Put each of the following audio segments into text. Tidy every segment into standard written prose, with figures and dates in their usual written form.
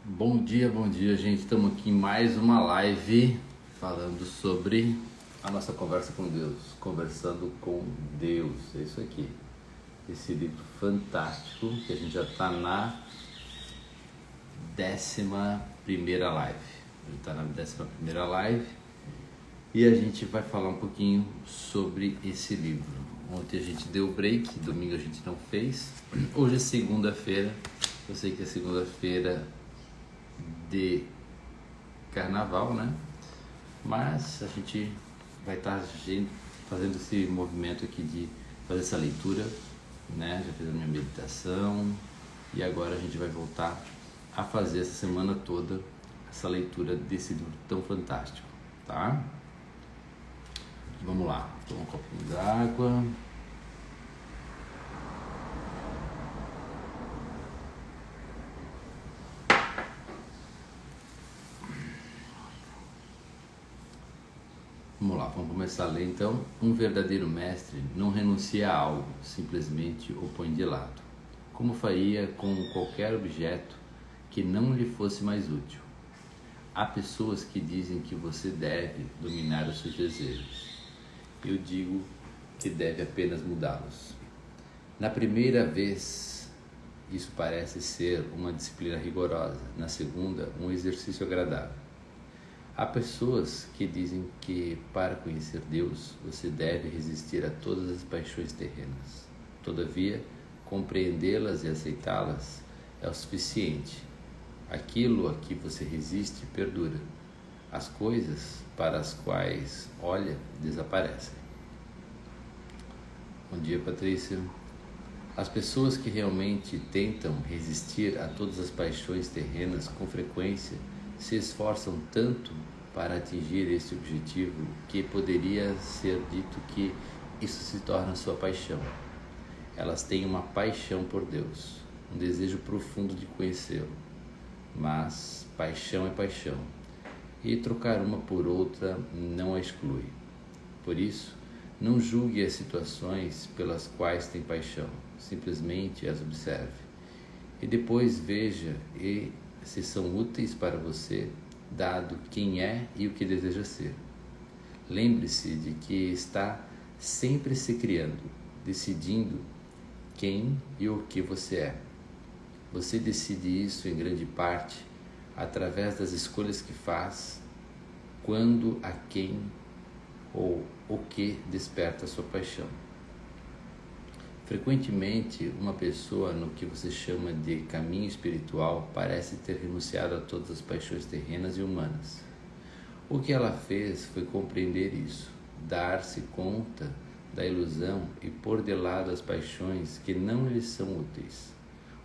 Bom dia, gente. Estamos aqui em mais uma live falando sobre a nossa conversa com Deus, conversando com Deus. É isso aqui. Esse livro fantástico que a gente já está na 11ª live. A gente está na 11ª live e a gente vai falar um pouquinho sobre esse livro. Ontem a gente deu break, domingo a gente não fez. Hoje é segunda-feira. Eu sei que é segunda-feira de carnaval, né? Mas a gente vai estar fazendo esse movimento aqui de fazer essa leitura, né? Já fiz a minha meditação e agora a gente vai voltar a fazer essa semana toda essa leitura desse livro tão fantástico, tá? Vamos lá, toma um copinho d'água. Vamos lá, vamos começar a ler então. Um verdadeiro mestre não renuncia a algo, simplesmente o põe de lado, como faria com qualquer objeto que não lhe fosse mais útil. Há pessoas que dizem que você deve dominar os seus desejos. Eu digo que deve apenas mudá-los. Na primeira vez, isso parece ser uma disciplina rigorosa. Na segunda, um exercício agradável. Há pessoas que dizem que para conhecer Deus você deve resistir a todas as paixões terrenas. Todavia, compreendê-las e aceitá-las é o suficiente. Aquilo a que você resiste perdura. As coisas para as quais olha desaparecem. Bom dia, Patrícia. As pessoas que realmente tentam resistir a todas as paixões terrenas com frequência se esforçam tanto para atingir esse objetivo que poderia ser dito que isso se torna sua paixão. Elas têm uma paixão por Deus, um desejo profundo de conhecê-lo. Mas paixão é paixão, e trocar uma por outra não a exclui. Por isso, não julgue as situações pelas quais tem paixão, simplesmente as observe. E depois veja se são úteis para você, dado quem é e o que deseja ser. Lembre-se de que está sempre se criando, decidindo quem e o que você é. Você decide isso em grande parte através das escolhas que faz, quando, a quem ou o que desperta a sua paixão. Frequentemente, uma pessoa no que você chama de caminho espiritual parece ter renunciado a todas as paixões terrenas e humanas. O que ela fez foi compreender isso, dar-se conta da ilusão e pôr de lado as paixões que não lhe são úteis,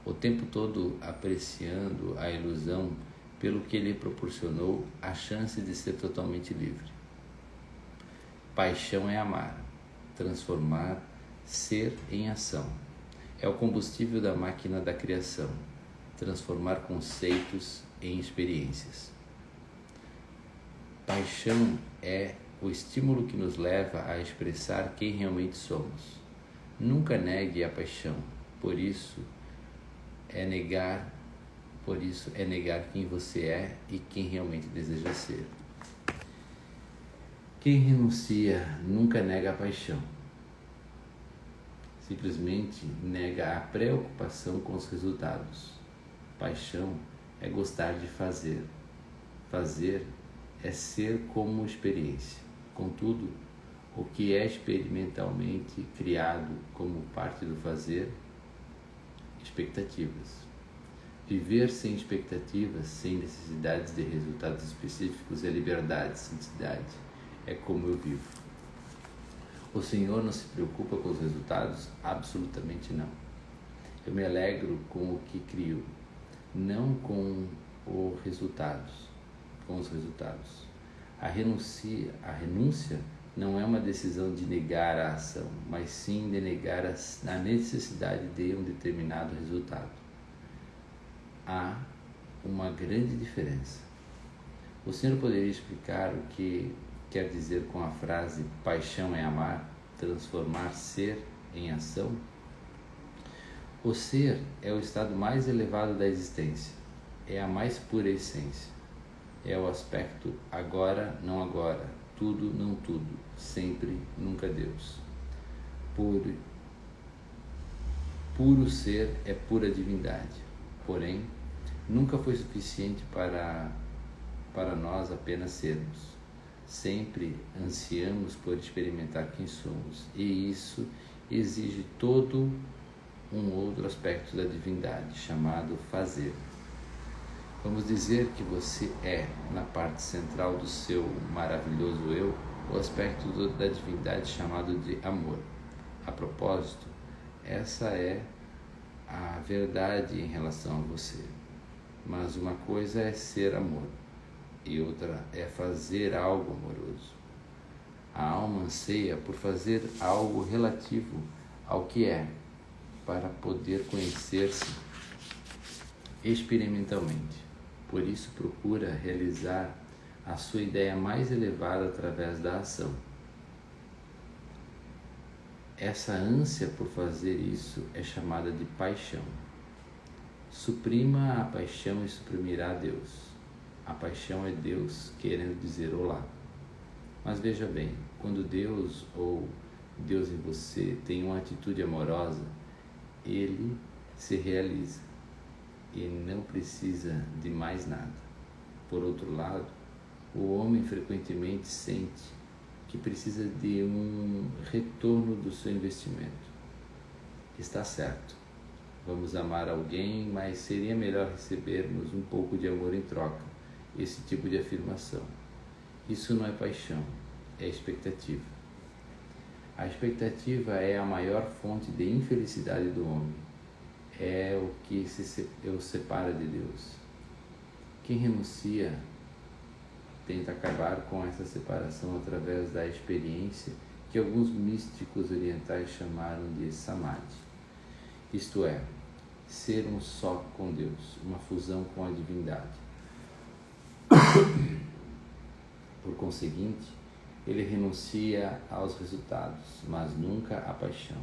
o tempo todo apreciando a ilusão pelo que lhe proporcionou a chance de ser totalmente livre. Paixão é amar, transformar, ser em ação. É o combustível da máquina da criação, transformar conceitos em experiências. Paixão é o estímulo que nos leva a expressar quem realmente somos. Nunca negue a paixão, por isso é negar quem você é e quem realmente deseja ser. Quem renuncia nunca nega a paixão. Simplesmente nega a preocupação com os resultados. Paixão é gostar de fazer. Fazer é ser como experiência. Contudo, o que é experimentalmente criado como parte do fazer? Expectativas. Viver sem expectativas, sem necessidades de resultados específicos é liberdade, santidade. É como eu vivo. O Senhor não se preocupa com os resultados? Absolutamente não. Eu me alegro com o que crio, não com os resultados. A renúncia não é uma decisão de negar a ação, mas sim de negar a necessidade de um determinado resultado. Há uma grande diferença. O Senhor poderia explicar o que quer dizer com a frase paixão é amar, transformar ser em ação? O ser é o estado mais elevado da existência. é a mais pura essência. É o aspecto agora, não agora, tudo, não tudo, sempre, nunca Deus. Puro ser é pura divindade, porém, nunca foi suficiente para nós apenas sermos. Sempre ansiamos por experimentar quem somos, e isso exige todo um outro aspecto da divindade, chamado fazer. Vamos dizer que você é, na parte central do seu maravilhoso eu, o aspecto da divindade chamado de amor. A propósito, essa é a verdade em relação a você. Mas uma coisa é ser amor e outra é fazer algo amoroso. A alma anseia por fazer algo relativo ao que é, para poder conhecer-se experimentalmente. Por isso procura realizar a sua ideia mais elevada através da ação. Essa ânsia por fazer isso é chamada de paixão. Suprima a paixão e suprimirá Deus. A paixão é Deus querendo dizer olá. Mas veja bem, quando Deus ou Deus em você tem uma atitude amorosa, Ele se realiza e não precisa de mais nada. Por outro lado, o homem frequentemente sente que precisa de um retorno do seu investimento. Está certo, vamos amar alguém, mas seria melhor recebermos um pouco de amor em troca. Esse tipo de afirmação. Isso não é paixão, é expectativa. A expectativa é a maior fonte de infelicidade do homem. É o que o separa de Deus. Quem renuncia tenta acabar com essa separação através da experiência que alguns místicos orientais chamaram de samadhi. Isto é, ser um só com Deus, uma fusão com a divindade. Por conseguinte, ele renuncia aos resultados, mas nunca à paixão.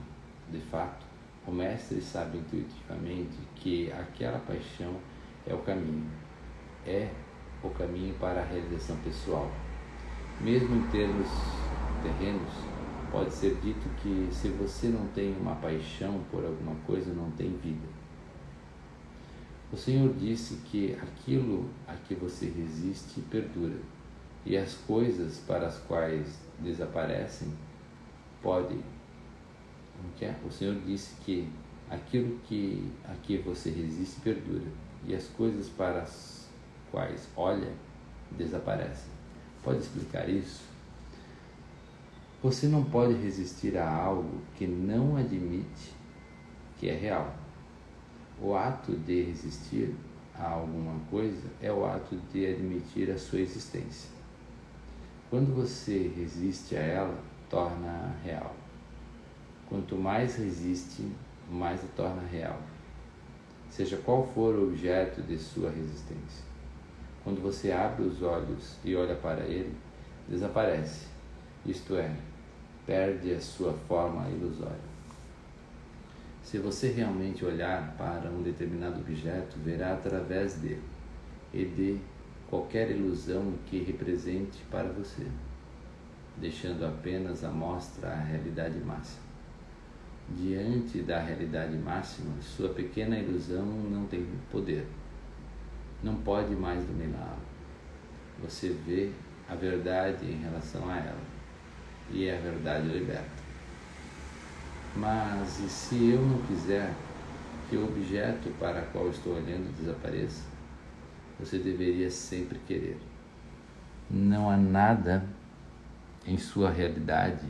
De fato, o mestre sabe intuitivamente que aquela paixão é o caminho para a realização pessoal. Mesmo em termos terrenos, pode ser dito que se você não tem uma paixão por alguma coisa, não tem vida. O Senhor disse que aquilo a que você resiste perdura, e as coisas para as quais desaparecem podem. O Senhor disse que aquilo a que você resiste perdura, e as coisas para as quais olha desaparecem. Pode explicar isso? Você não pode resistir a algo que não admite que é real. O ato de resistir a alguma coisa é o ato de admitir a sua existência. Quando você resiste a ela, torna real. Quanto mais resiste, mais a torna real, seja qual for o objeto de sua resistência. Quando você abre os olhos e olha para ele, desaparece, isto é, perde a sua forma ilusória. Se você realmente olhar para um determinado objeto, verá através dele e de qualquer ilusão que represente para você, deixando apenas à mostra a realidade máxima. Diante da realidade máxima, sua pequena ilusão não tem poder, não pode mais dominá-la. Você vê a verdade em relação a ela, e a verdade liberta. Mas e se eu não quiser que o objeto para o qual estou olhando desapareça? Você deveria sempre querer. Não há nada em sua realidade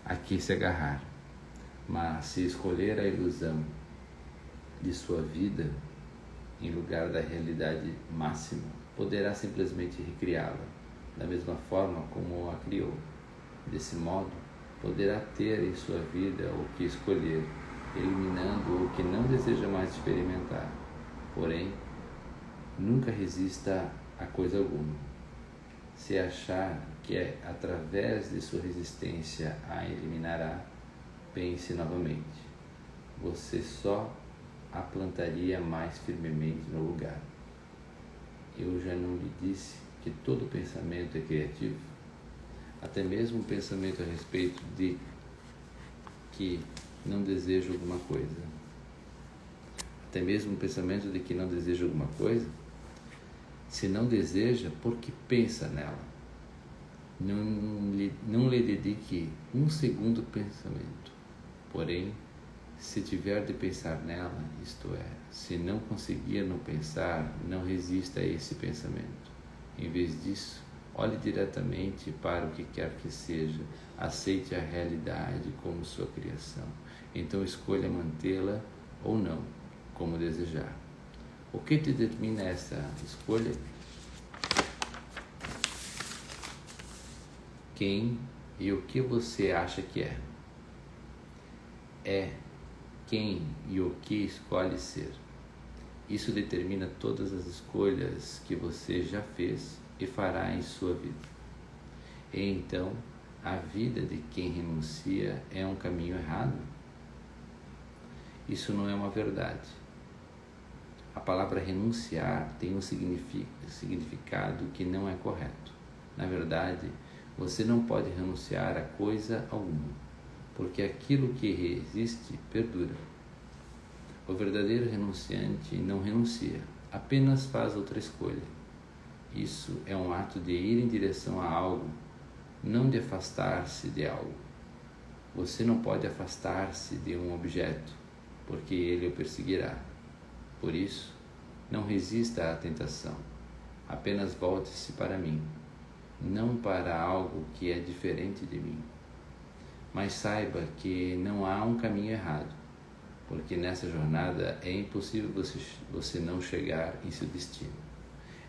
a que se agarrar, mas se escolher a ilusão de sua vida em lugar da realidade máxima, poderá simplesmente recriá-la da mesma forma como a criou. Desse modo, poderá ter em sua vida o que escolher, eliminando o que não deseja mais experimentar. Porém, nunca resista a coisa alguma. Se achar que é através de sua resistência a eliminará, pense novamente. Você só a plantaria mais firmemente no lugar. já não lhe disse que todo pensamento é criativo? Até mesmo um pensamento a respeito de que não desejo alguma coisa. Até mesmo um pensamento de que não deseja alguma coisa, se não deseja, por que pensa nela? Não lhe dedique um segundo pensamento. Porém, se tiver de pensar nela, isto é, se não conseguir não pensar, não resista a esse pensamento. Em vez disso, olhe diretamente para o que quer que seja, aceite a realidade como sua criação. Então escolha mantê-la ou não, como desejar. O que te determina essa escolha? Quem e o que você acha que é? É quem e o que escolhe ser. Isso determina todas as escolhas que você já fez e fará em sua vida. E então, a vida de quem renuncia é um caminho errado? Isso não é uma verdade. A palavra renunciar tem um significado que não é correto. Na verdade, você não pode renunciar a coisa alguma, porque aquilo que resiste perdura. O verdadeiro renunciante não renuncia, apenas faz outra escolha. Isso é um ato de ir em direção a algo, não de afastar-se de algo. Você não pode afastar-se de um objeto, porque ele o perseguirá. Por isso, não resista à tentação. Apenas volte-se para mim, não para algo que é diferente de mim. Mas saiba que não há um caminho errado, porque nessa jornada é impossível você não chegar em seu destino.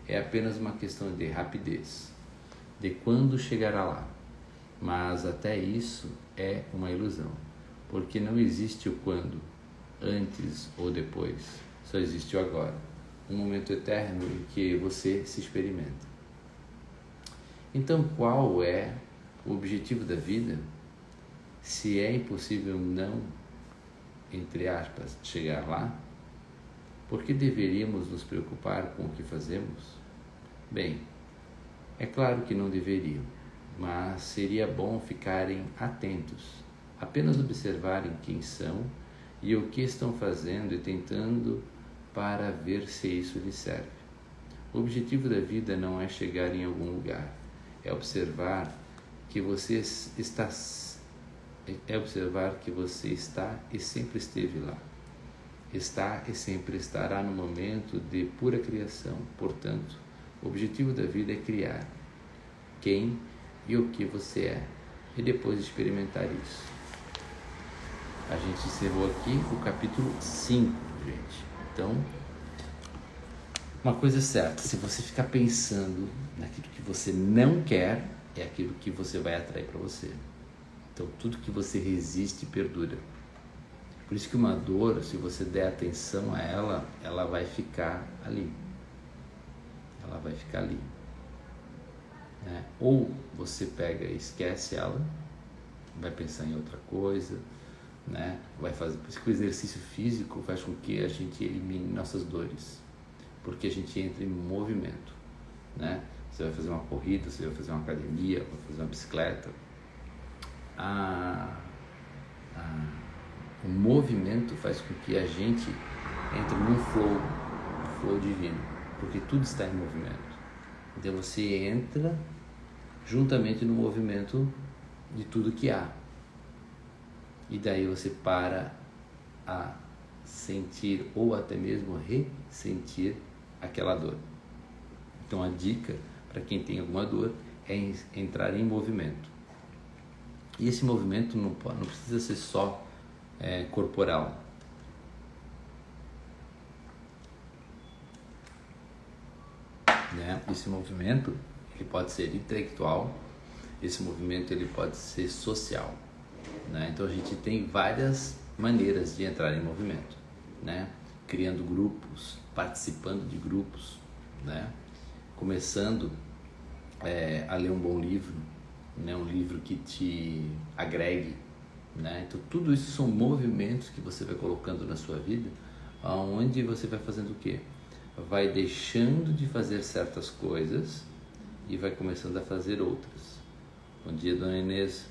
É apenas uma questão de rapidez, de quando chegará lá. Mas até isso é uma ilusão, porque não existe o quando, antes ou depois, só existe o agora, um momento eterno em que você se experimenta. Então, qual é o objetivo da vida? Se é impossível não, entre aspas, chegar lá, por que deveríamos nos preocupar com o que fazemos? Bem, é claro que não deveriam, mas seria bom ficarem atentos, apenas observarem quem são e o que estão fazendo e tentando para ver se isso lhes serve. O objetivo da vida não é chegar em algum lugar, é observar que você está e sempre esteve lá. Está e sempre estará no momento de pura criação. Portanto, o objetivo da vida é criar quem e o que você é e depois experimentar isso. A gente encerrou aqui o capítulo 5, gente. Então, uma coisa é certa, se você ficar pensando naquilo que você não quer, é aquilo que você vai atrair para você. Então, tudo que você resiste perdura. Por isso que uma dor, se você der atenção a ela, ela vai ficar ali. Ela vai ficar ali. Né? Ou você pega e esquece ela, vai pensar em outra coisa, né? Vai fazer. Por isso que o exercício físico faz com que a gente elimine nossas dores, porque a gente entra em movimento, né? Você vai fazer uma corrida, você vai fazer uma academia, vai fazer uma bicicleta. O movimento faz com que a gente entre num flow divino, porque tudo está em movimento. Então você entra juntamente no movimento de tudo que há. E daí você para a sentir ou até mesmo ressentir aquela dor. Então a dica para quem tem alguma dor é entrar em movimento. E esse movimento não precisa ser só corporal. Né? Esse movimento ele pode ser intelectual, esse movimento ele pode ser social. Né? Então a gente tem várias maneiras de entrar em movimento, né? Criando grupos, participando de grupos, né? Começando a ler um bom livro, né? Um livro que te agregue, né? Então tudo isso são movimentos que você vai colocando na sua vida, onde você vai fazendo o quê? vai deixando de fazer certas coisas e vai começando a fazer outras. Bom dia, Dona Inês.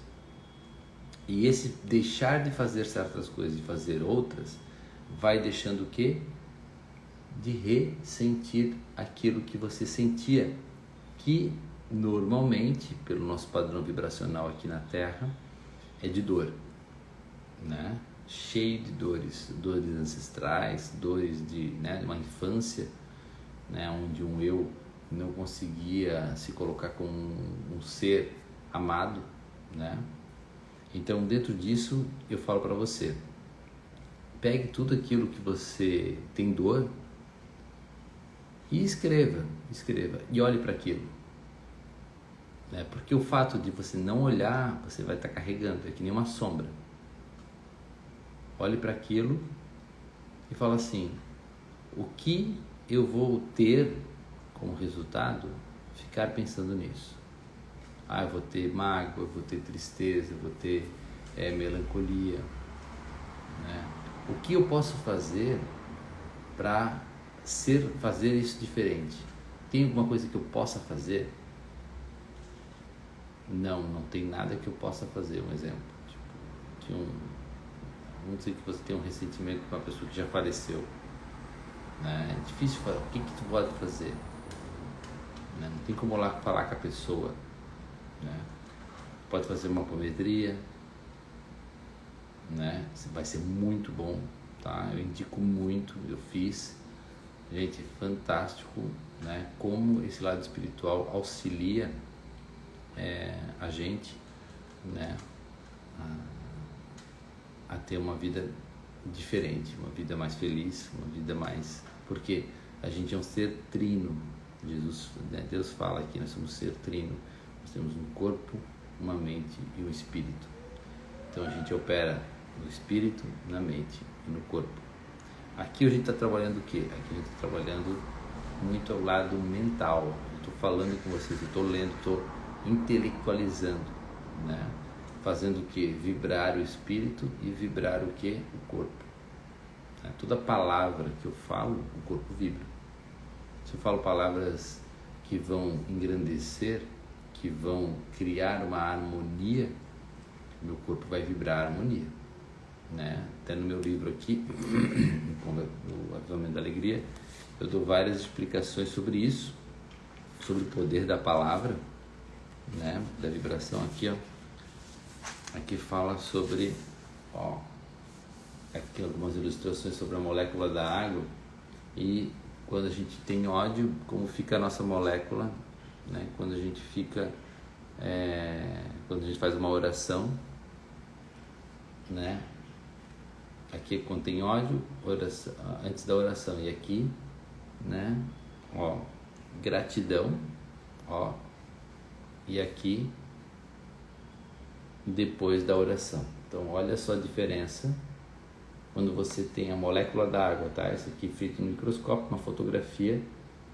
E esse deixar de fazer certas coisas e fazer outras vai deixando o quê? De ressentir aquilo que você sentia, que normalmente, pelo nosso padrão vibracional aqui na Terra, é de dor, né? Cheio de dores, dores ancestrais, dores de uma infância, né? Onde um eu não conseguia se colocar como um ser amado, né? Então, dentro disso, eu falo para você, pegue tudo aquilo que você tem dor e escreva, e olhe para aquilo, né? Porque o fato de você não olhar, você vai estar carregando, é que nem uma sombra. Olhe para aquilo e fala assim, o que eu vou ter como resultado? Ficar pensando nisso. Eu vou ter mágoa, eu vou ter tristeza, eu vou ter melancolia, né? O que eu posso fazer para fazer isso diferente? Tem alguma coisa que eu possa fazer? Não tem nada que eu possa fazer. Um exemplo, vamos dizer que você tem um ressentimento com uma pessoa que já faleceu, né? É difícil falar, o que tu pode fazer, né? Não tem como lá falar com a pessoa, né? Pode fazer uma apometria, né? Vai ser muito bom, tá? Eu indico muito, eu fiz, gente, fantástico, né? Como esse lado espiritual auxilia a gente, né? A ter uma vida diferente, uma vida mais feliz, uma vida mais... Porque a gente é um ser trino. Jesus, né? Deus fala aqui, nós somos um ser trino. Nós temos um corpo, uma mente e um espírito. Então a gente opera no espírito, na mente e no corpo. Aqui a gente está trabalhando o quê? Aqui a gente está trabalhando muito ao lado mental. Eu estou falando com vocês, eu estou lendo, estou intelectualizando, né? Fazendo o que? Vibrar o espírito e vibrar o que? O corpo. Toda palavra que eu falo, o corpo vibra. Se eu falo palavras que vão engrandecer, que vão criar uma harmonia, meu corpo vai vibrar a harmonia, né? Até no meu livro aqui, o Avivamento da Alegria, eu dou várias explicações sobre isso, sobre o poder da palavra, né? Da vibração aqui, ó. Aqui fala sobre, aqui algumas ilustrações sobre a molécula da água e quando a gente tem ódio, como fica a nossa molécula, né? Quando a gente fica, quando a gente faz uma oração, né? Aqui quando tem ódio, oração, antes da oração, e aqui, né? Gratidão, e aqui depois da oração. Então olha só a diferença quando você tem a molécula da água, tá? Essa aqui feita no microscópio, uma fotografia,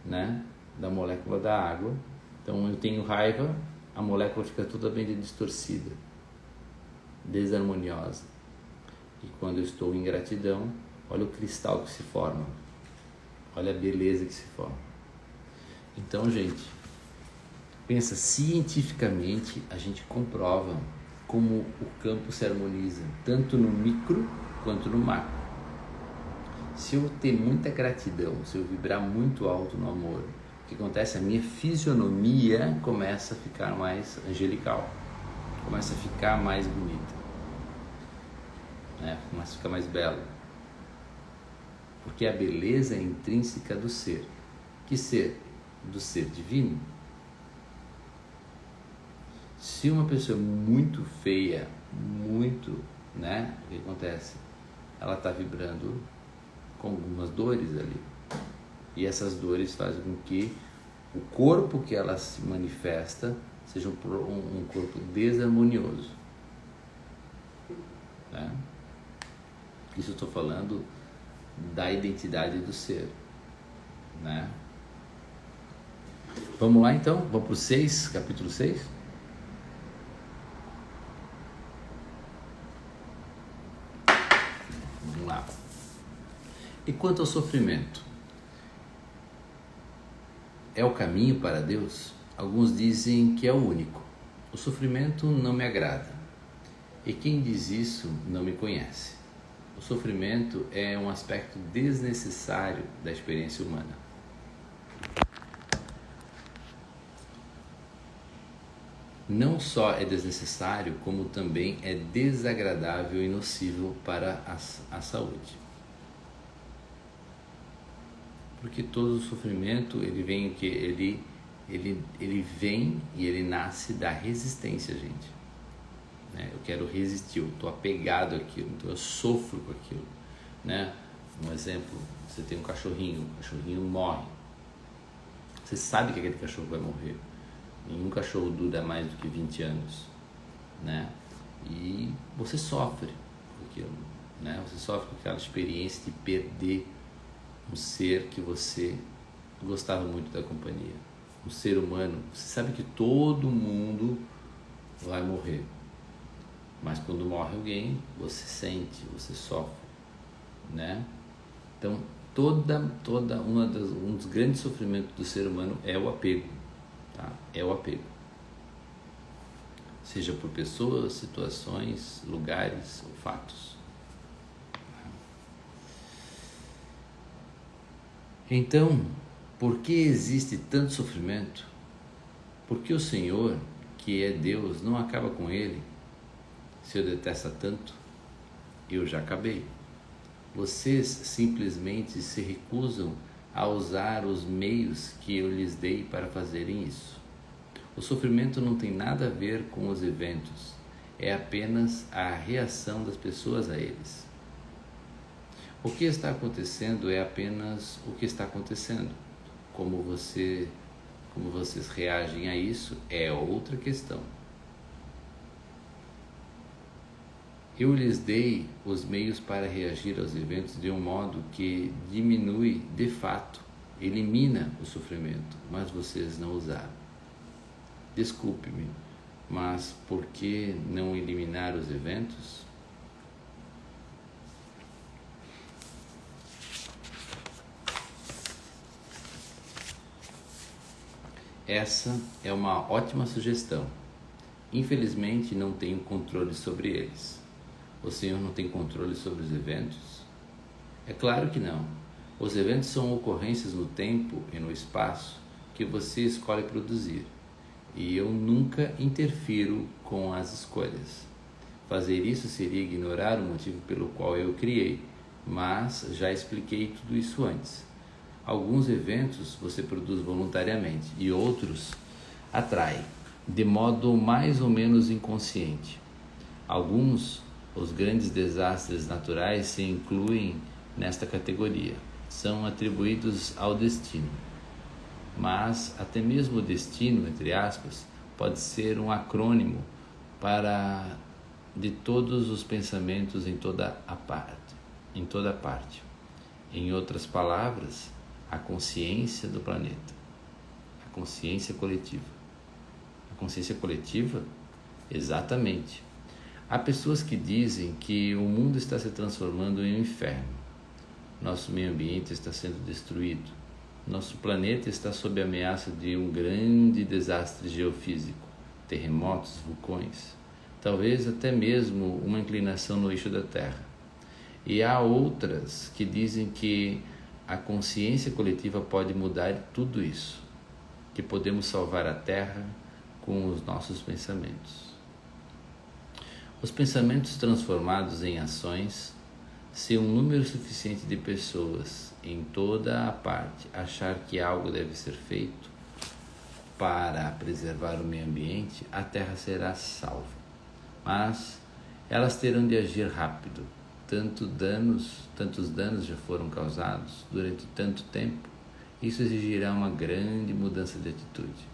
né, da molécula da água. Então eu tenho raiva, a molécula fica totalmente distorcida, desarmoniosa. E quando eu estou em gratidão, olha o cristal que se forma, olha a beleza que se forma. Então, gente, pensa, cientificamente a gente comprova como o campo se harmoniza, tanto no micro quanto no macro. Se eu ter muita gratidão, se eu vibrar muito alto no amor, o que acontece? A minha fisionomia começa a ficar mais angelical, começa a ficar mais bonita, né? Começa a ficar mais bela. Porque a beleza é intrínseca do ser. Que ser? Do ser divino. Se uma pessoa é muito feia, muito, né? O que acontece? Ela está vibrando com algumas dores ali. E essas dores fazem com que o corpo que ela se manifesta seja um corpo desarmonioso, né? Isso eu estou falando da identidade do ser, né? Vamos lá então? Vamos para o 6, capítulo 6? Vamos lá. E quanto ao sofrimento? é o caminho para Deus? Alguns dizem que é o único. O sofrimento não me agrada. E quem diz isso não me conhece. O sofrimento é um aspecto desnecessário da experiência humana. Não só é desnecessário, como também é desagradável e nocivo para a saúde. Porque todo o sofrimento, ele vem o que? Ele vem e ele nasce da resistência, gente. Né? Eu quero resistir, eu estou apegado àquilo, então eu sofro com aquilo. Né? Um exemplo, você tem um cachorrinho, o cachorrinho morre. Você sabe que aquele cachorro vai morrer. Nenhum cachorro dura mais do que 20 anos, né? E você sofre com aquilo, né? Você sofre com aquela experiência de perder um ser que você gostava muito da companhia. Um ser humano, você sabe que todo mundo vai morrer. Mas quando morre alguém, você sente, você sofre, né? Então, um dos grandes sofrimentos do ser humano é o apego. Tá? É o apego, seja por pessoas, situações, lugares ou fatos. Então, por que existe tanto sofrimento? Por que o Senhor, que é Deus, não acaba com ele? Se eu detesta tanto, eu já acabei. Vocês simplesmente se recusam a usar os meios que eu lhes dei para fazerem isso. O sofrimento não tem nada a ver com os eventos, é apenas a reação das pessoas a eles. O que está acontecendo é apenas o que está acontecendo. Como vocês reagem a isso é outra questão. Eu lhes dei os meios para reagir aos eventos de um modo que diminui, de fato, elimina o sofrimento, mas vocês não usaram. Desculpe-me, mas por que não eliminar os eventos? Essa é uma ótima sugestão. Infelizmente, não tenho controle sobre eles. O Senhor não tem controle sobre os eventos? É claro que não. Os eventos são ocorrências no tempo e no espaço que você escolhe produzir. E eu nunca interfiro com as escolhas. Fazer isso seria ignorar o motivo pelo qual eu criei, mas já expliquei tudo isso antes. Alguns eventos você produz voluntariamente e outros atrai, de modo mais ou menos inconsciente. Alguns, os grandes desastres naturais, se incluem nesta categoria. São atribuídos ao destino. Mas até mesmo o destino, entre aspas, pode ser um acrônimo de todos os pensamentos em toda parte. Em outras palavras, a consciência do planeta, a consciência coletiva. A consciência coletiva? Exatamente. Há pessoas que dizem que o mundo está se transformando em um inferno. Nosso meio ambiente está sendo destruído. Nosso planeta está sob a ameaça de um grande desastre geofísico, terremotos, vulcões, talvez até mesmo uma inclinação no eixo da Terra. E há outras que dizem que a consciência coletiva pode mudar tudo isso, que podemos salvar a Terra com os nossos pensamentos. Os pensamentos transformados em ações, se um número suficiente de pessoas em toda a parte achar que algo deve ser feito para preservar o meio ambiente, a Terra será salva. Mas elas terão de agir rápido. Tantos danos já foram causados durante tanto tempo, isso exigirá uma grande mudança de atitude.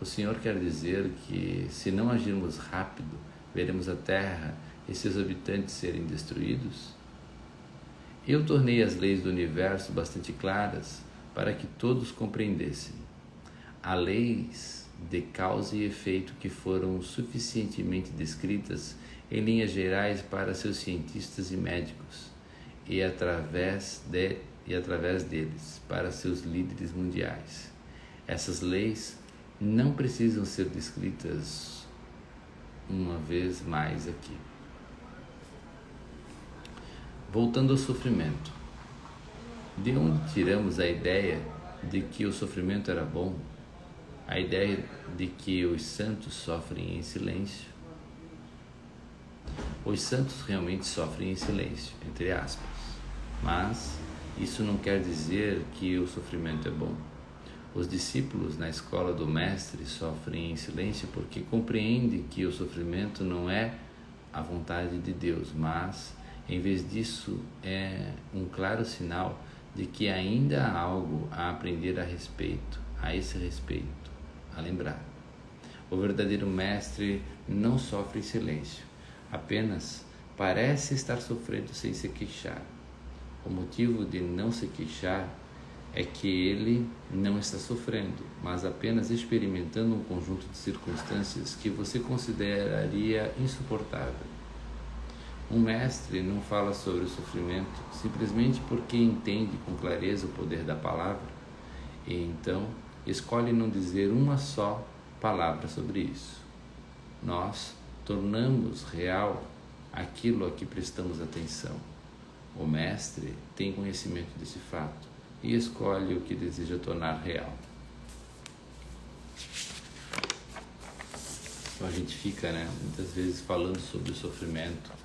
O Senhor quer dizer que, se não agirmos rápido, veremos a Terra e seus habitantes serem destruídos? Eu tornei as leis do universo bastante claras para que todos compreendessem. Há leis de causa e efeito que foram suficientemente descritas em linhas gerais para seus cientistas e médicos e através deles para seus líderes mundiais. Essas leis não precisam ser descritas uma vez mais aqui. Voltando ao sofrimento. De onde tiramos a ideia de que o sofrimento era bom? A ideia de que os santos sofrem em silêncio? Os santos realmente sofrem em silêncio, entre aspas. Mas isso não quer dizer que o sofrimento é bom. Os discípulos na escola do Mestre sofrem em silêncio porque compreendem que o sofrimento não é a vontade de Deus, mas, em vez disso, é um claro sinal de que ainda há algo a aprender a esse respeito, a lembrar. O verdadeiro Mestre não sofre em silêncio, apenas parece estar sofrendo sem se queixar. O motivo de não se queixar é que ele não está sofrendo, mas apenas experimentando um conjunto de circunstâncias que você consideraria insuportável. Um mestre não fala sobre o sofrimento simplesmente porque entende com clareza o poder da palavra e então escolhe não dizer uma só palavra sobre isso. Nós tornamos real aquilo a que prestamos atenção. O mestre tem conhecimento desse fato e escolhe o que deseja tornar real. Então a gente fica, muitas vezes falando sobre o sofrimento,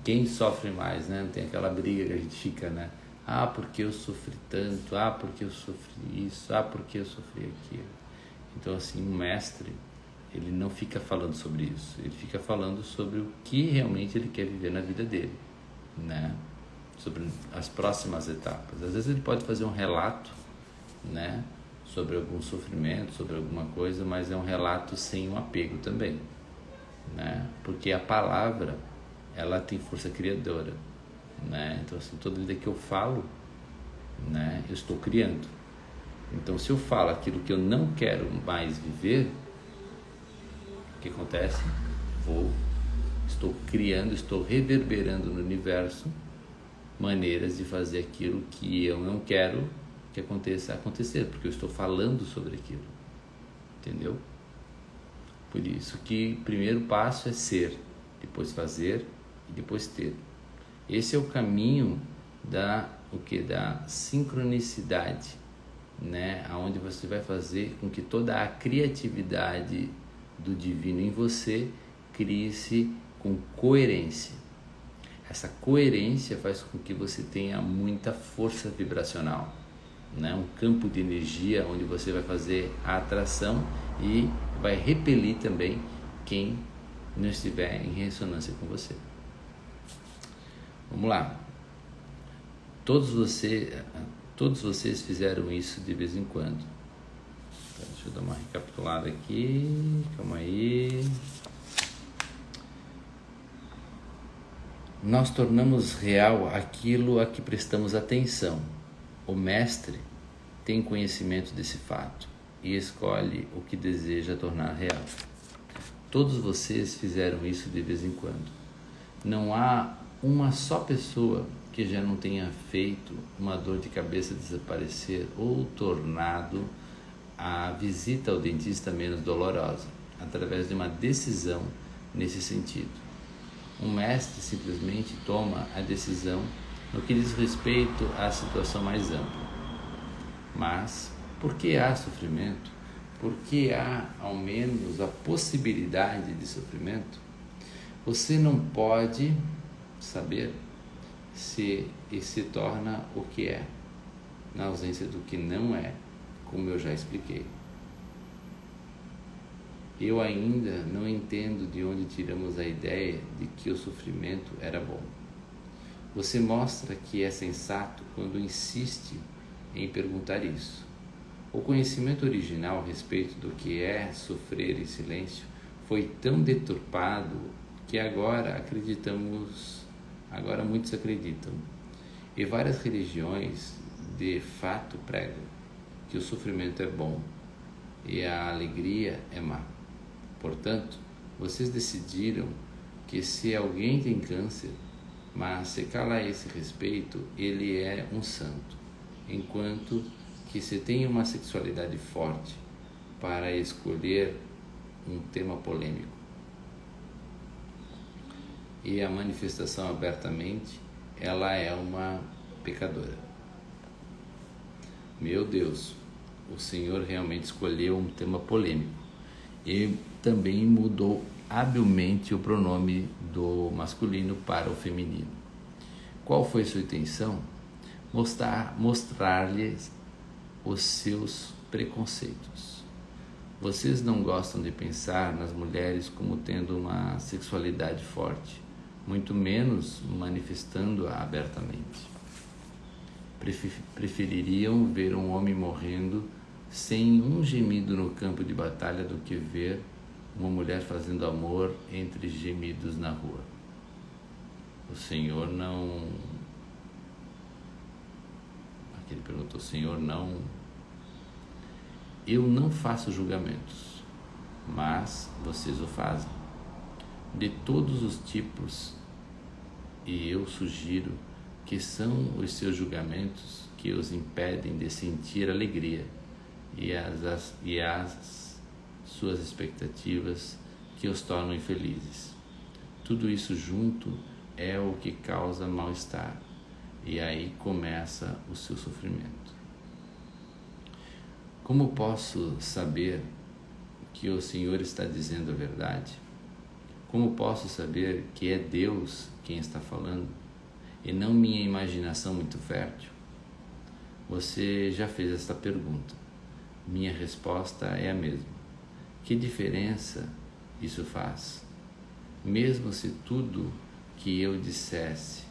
quem sofre mais, tem aquela briga que a gente fica, porque eu sofri tanto, porque eu sofri isso, porque eu sofri aquilo. Então assim, um mestre, ele não fica falando sobre isso, ele fica falando sobre o que realmente ele quer viver na vida dele, sobre as próximas etapas. Às vezes ele pode fazer um relato, sobre algum sofrimento, sobre alguma coisa, mas é um relato sem um apego também, porque a palavra, ela tem força criadora, então assim, toda vida que eu falo, eu estou criando. Então se eu falo aquilo que eu não quero mais viver, o que acontece? Estou criando, estou reverberando no universo maneiras de fazer aquilo que eu não quero que acontecer, porque eu estou falando sobre aquilo, entendeu? Por isso que o primeiro passo é ser, depois fazer e depois ter. Esse é o caminho da sincronicidade, aonde você vai fazer com que toda a criatividade do divino em você crie-se com coerência. Essa coerência faz com que você tenha muita força vibracional, um campo de energia onde você vai fazer a atração e vai repelir também quem não estiver em ressonância com você. Vamos lá. Todos vocês fizeram isso de vez em quando. Então, deixa eu dar uma recapitulada aqui. Calma aí. Nós tornamos real aquilo a que prestamos atenção. O mestre tem conhecimento desse fato e escolhe o que deseja tornar real. Todos vocês fizeram isso de vez em quando. Não há uma só pessoa que já não tenha feito uma dor de cabeça desaparecer ou tornado a visita ao dentista menos dolorosa, através de uma decisão nesse sentido. Um mestre simplesmente toma a decisão no que diz respeito à situação mais ampla. Mas, por que há sofrimento? Por que há, ao menos, a possibilidade de sofrimento? Você não pode saber se torna o que é, na ausência do que não é, como eu já expliquei. Eu ainda não entendo de onde tiramos a ideia de que o sofrimento era bom. Você mostra que é sensato quando insiste em perguntar isso. O conhecimento original a respeito do que é sofrer em silêncio foi tão deturpado que agora muitos acreditam. E várias religiões de fato pregam que o sofrimento é bom e a alegria é má. Portanto, vocês decidiram que se alguém tem câncer, mas se cala a esse respeito, ele é um santo, enquanto que se tem uma sexualidade forte para escolher um tema polêmico e a manifestação abertamente, ela é uma pecadora. Meu Deus, o Senhor realmente escolheu um tema polêmico e também mudou habilmente o pronome do masculino para o feminino. Qual foi sua intenção? Mostrar-lhes os seus preconceitos. Vocês não gostam de pensar nas mulheres como tendo uma sexualidade forte, muito menos manifestando-a abertamente. Prefeririam ver um homem morrendo sem um gemido no campo de batalha do que ver uma mulher fazendo amor entre gemidos na rua. O Senhor não... Aqui ele perguntou, Senhor, não... Eu não faço julgamentos, mas vocês o fazem, de todos os tipos, e eu sugiro que são os seus julgamentos que os impedem de sentir alegria e as suas expectativas que os tornam infelizes. Tudo isso junto é o que causa mal-estar, e aí começa o seu sofrimento. Como posso saber que o Senhor está dizendo a verdade? Como posso saber que é Deus quem está falando e não minha imaginação muito fértil? Você já fez esta pergunta. Minha resposta é a mesma. Que diferença isso faz? Mesmo se tudo que eu dissesse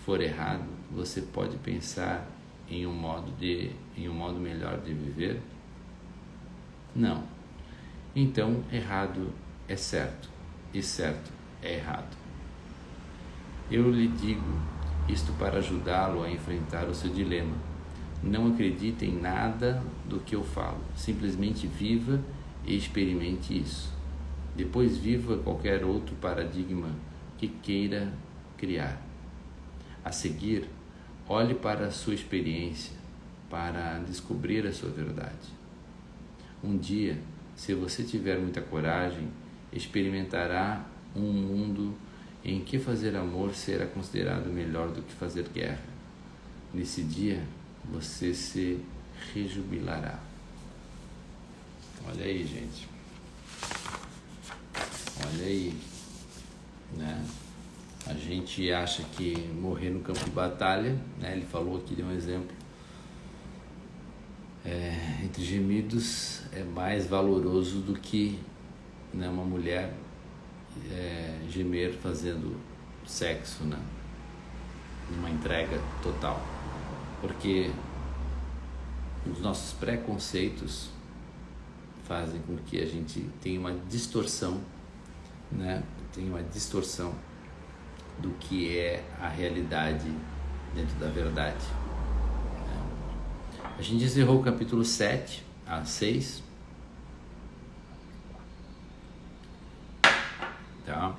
for errado, você pode pensar em um modo melhor de viver? Não. Então, errado é certo e certo é errado. Eu lhe digo isto para ajudá-lo a enfrentar o seu dilema. Não acredite em nada do que eu falo. Simplesmente viva e experimente isso. Depois viva qualquer outro paradigma que queira criar. A seguir, olhe para a sua experiência para descobrir a sua verdade. Um dia, se você tiver muita coragem, experimentará um mundo em que fazer amor será considerado melhor do que fazer guerra. Nesse dia, você se rejubilará. Olha aí, gente. Olha aí, né? A gente acha que morrer no campo de batalha, né? Ele falou aqui, deu um exemplo, entre gemidos é mais valoroso do que, né, uma mulher gemer fazendo sexo, né? Uma entrega total. Porque os nossos preconceitos fazem com que a gente tenha uma distorção, né? Tem uma distorção do que é a realidade dentro da verdade. A gente encerrou o capítulo 7 a 6. Tá?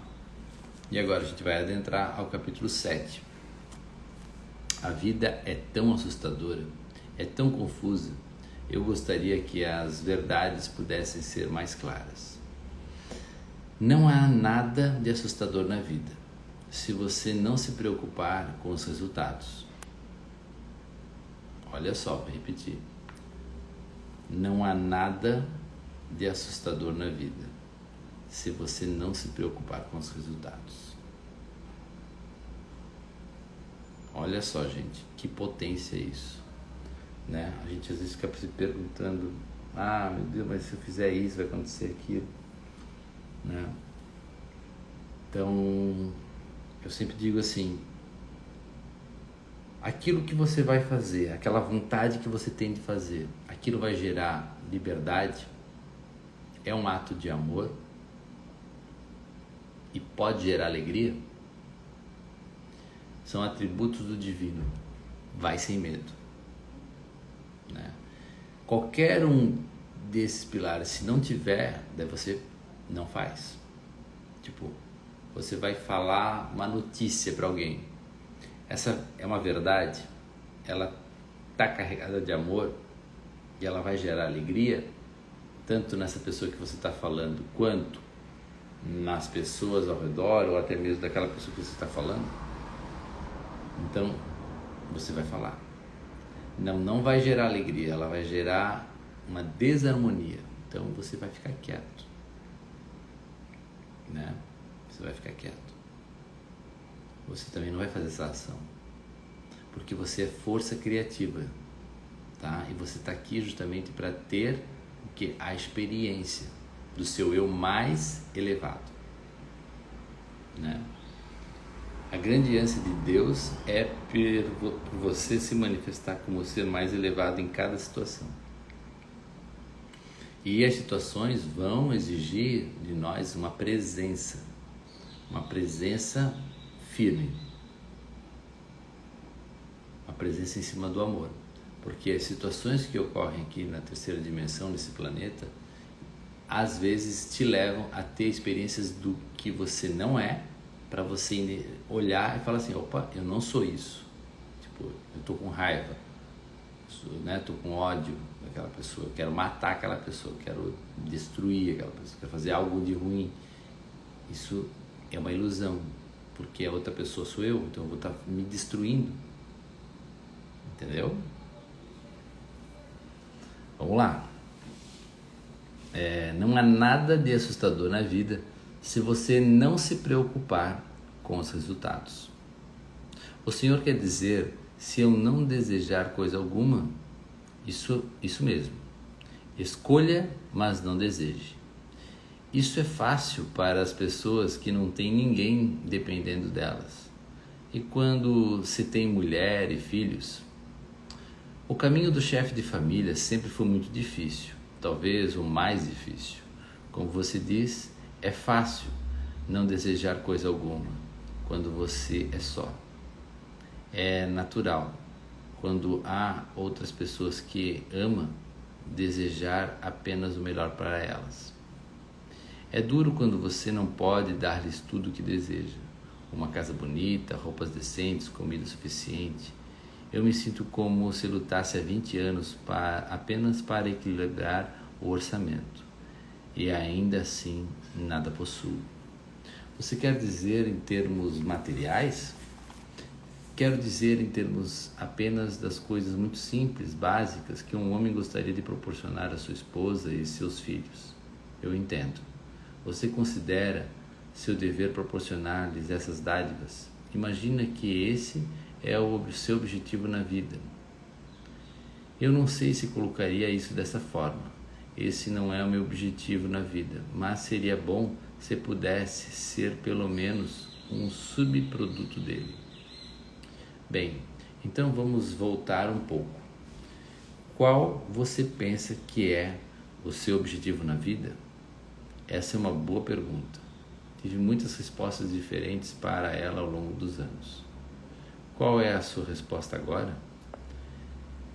E agora a gente vai adentrar ao capítulo 7. A vida é tão assustadora, é tão confusa. Eu gostaria que as verdades pudessem ser mais claras. Não há nada de assustador na vida, se você não se preocupar com os resultados. Olha só, vou repetir. Não há nada de assustador na vida, se você não se preocupar com os resultados. Olha só, gente, que potência isso, né? A gente às vezes fica se perguntando, meu Deus, mas se eu fizer isso, vai acontecer aquilo, né? Então, eu sempre digo assim, aquilo que você vai fazer, aquela vontade que você tem de fazer, aquilo vai gerar liberdade, é um ato de amor e pode gerar alegria, são atributos do divino. Vai sem medo, né? Qualquer um desses pilares, se não tiver, daí você não faz. Tipo, você vai falar uma notícia para alguém, essa é uma verdade, ela está carregada de amor, e ela vai gerar alegria, tanto nessa pessoa que você está falando, quanto nas pessoas ao redor, ou até mesmo daquela pessoa que você está falando, então você vai falar. Não vai gerar alegria, ela vai gerar uma desarmonia. Então você vai ficar quieto, né? Você vai ficar quieto. Você também não vai fazer essa ação, porque você é força criativa, tá? E você está aqui justamente para ter o que? A experiência do seu eu mais elevado, né? A grande ânsia de Deus é por você se manifestar como o ser mais elevado em cada situação. E as situações vão exigir de nós uma presença firme, uma presença em cima do amor. Porque as situações que ocorrem aqui na terceira dimensão desse planeta, às vezes te levam a ter experiências do que você não é, para você olhar e falar assim, opa, eu não sou isso. Tipo, eu tô com raiva, né? Tô com ódio daquela pessoa, eu quero matar aquela pessoa, eu quero destruir aquela pessoa, quero fazer algo de ruim. Isso é uma ilusão, porque a outra pessoa sou eu, então eu vou estar me destruindo. Entendeu? Vamos lá. Não há nada de assustador na vida se você não se preocupar com os resultados. O Senhor quer dizer, se eu não desejar coisa alguma, isso mesmo. Escolha, mas não deseje. Isso é fácil para as pessoas que não têm ninguém dependendo delas. E quando se tem mulher e filhos, o caminho do chefe de família sempre foi muito difícil, talvez o mais difícil. Como você diz, é fácil não desejar coisa alguma quando você é só. É natural, quando há outras pessoas que ama, desejar apenas o melhor para elas. É duro quando você não pode dar-lhes tudo o que deseja. Uma casa bonita, roupas decentes, comida suficiente. Eu me sinto como se lutasse há 20 anos apenas para equilibrar o orçamento. E ainda assim, nada possuo. Você quer dizer em termos materiais? Quero dizer em termos apenas das coisas muito simples, básicas, que um homem gostaria de proporcionar à sua esposa e seus filhos. Eu entendo. Você considera seu dever proporcionar-lhes essas dádivas? Imagina que esse é o seu objetivo na vida. Eu não sei se colocaria isso dessa forma. Esse não é o meu objetivo na vida, mas seria bom se pudesse ser pelo menos um subproduto dele. Bem, então vamos voltar um pouco. Qual você pensa que é o seu objetivo na vida? Essa é uma boa pergunta. Tive muitas respostas diferentes para ela ao longo dos anos. Qual é a sua resposta agora?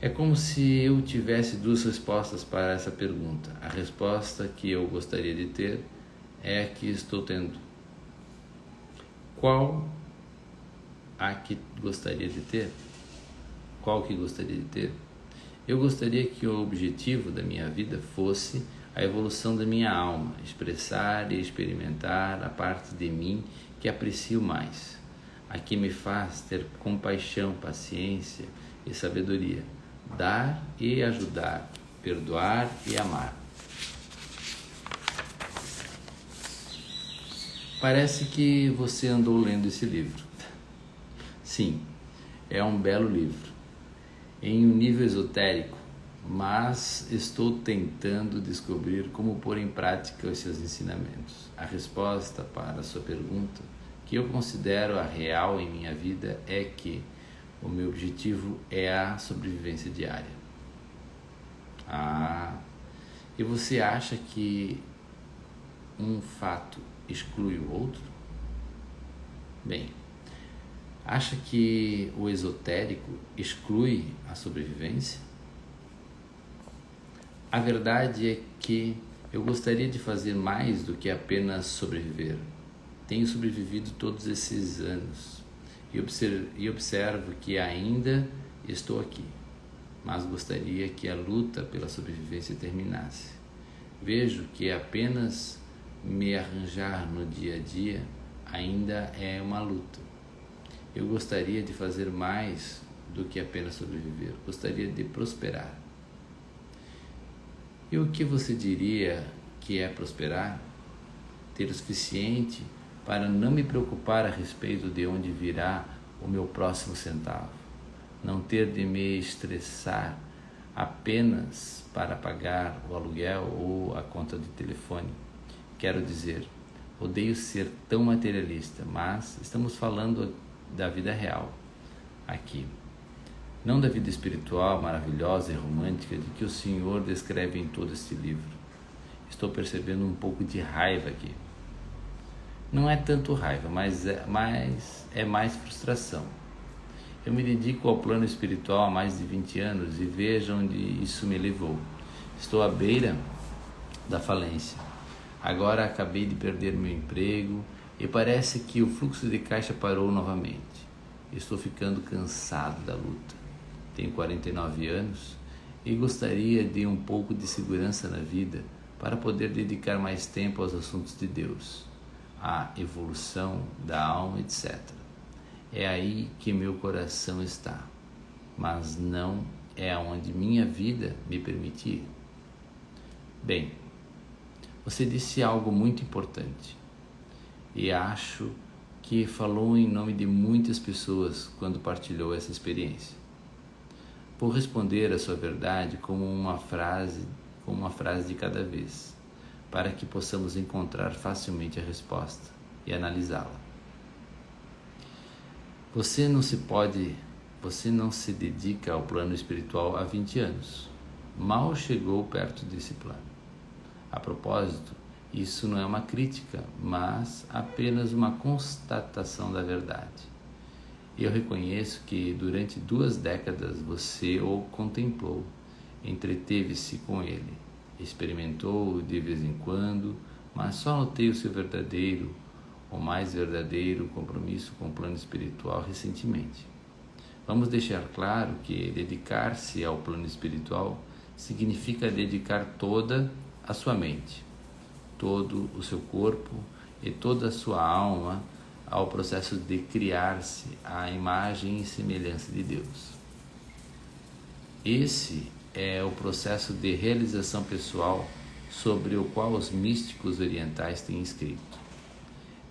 É como se eu tivesse duas respostas para essa pergunta. A resposta que eu gostaria de ter é a que estou tendo. Qual a que gostaria de ter? Qual que gostaria de ter? Eu gostaria que o objetivo da minha vida fosse a evolução da minha alma, expressar e experimentar a parte de mim que aprecio mais, a que me faz ter compaixão, paciência e sabedoria, dar e ajudar, perdoar e amar. Parece que você andou lendo esse livro. Sim, é um belo livro, em um nível esotérico, mas estou tentando descobrir como pôr em prática os seus ensinamentos. A resposta para a sua pergunta, que eu considero a real em minha vida, é que o meu objetivo é a sobrevivência diária. E você acha que um fato exclui o outro? Bem, acha que o esotérico exclui a sobrevivência? A verdade é que eu gostaria de fazer mais do que apenas sobreviver. Tenho sobrevivido todos esses anos e observo que ainda estou aqui. mas gostaria que a luta pela sobrevivência terminasse. Vejo que apenas me arranjar no dia a dia ainda é uma luta. Eu gostaria de fazer mais do que apenas sobreviver. Gostaria de prosperar. E o que você diria que é prosperar? Ter o suficiente para não me preocupar a respeito de onde virá o meu próximo centavo. Não ter de me estressar apenas para pagar o aluguel ou a conta de telefone. Quero dizer, odeio ser tão materialista, mas estamos falando da vida real aqui. Não da vida espiritual maravilhosa e romântica de que o Senhor descreve em todo este livro. Estou percebendo um pouco de raiva aqui. Não é tanto raiva, mas é mais frustração. Eu me dedico ao plano espiritual há mais de 20 anos e veja onde isso me levou. Estou à beira da falência. Agora acabei de perder meu emprego e parece que o fluxo de caixa parou novamente. Estou ficando cansado da luta. Tenho 49 anos e gostaria de um pouco de segurança na vida para poder dedicar mais tempo aos assuntos de Deus, à evolução da alma, etc. É aí que meu coração está, mas não é aonde minha vida me permitir. Bem, você disse algo muito importante e acho que falou em nome de muitas pessoas quando partilhou essa experiência. Vou responder a sua verdade com uma frase de cada vez, para que possamos encontrar facilmente a resposta e analisá-la. Você não se dedica ao plano espiritual há 20 anos. Mal chegou perto desse plano. A propósito, isso não é uma crítica, mas apenas uma constatação da verdade. Eu reconheço que durante 2 décadas você o contemplou, entreteve-se com ele, experimentou de vez em quando, mas só notei o seu verdadeiro, o mais verdadeiro compromisso com o plano espiritual recentemente. Vamos deixar claro que dedicar-se ao plano espiritual significa dedicar toda a sua mente, todo o seu corpo e toda a sua alma ao processo de criar-se à imagem e semelhança de Deus. Esse é o processo de realização pessoal sobre o qual os místicos orientais têm escrito.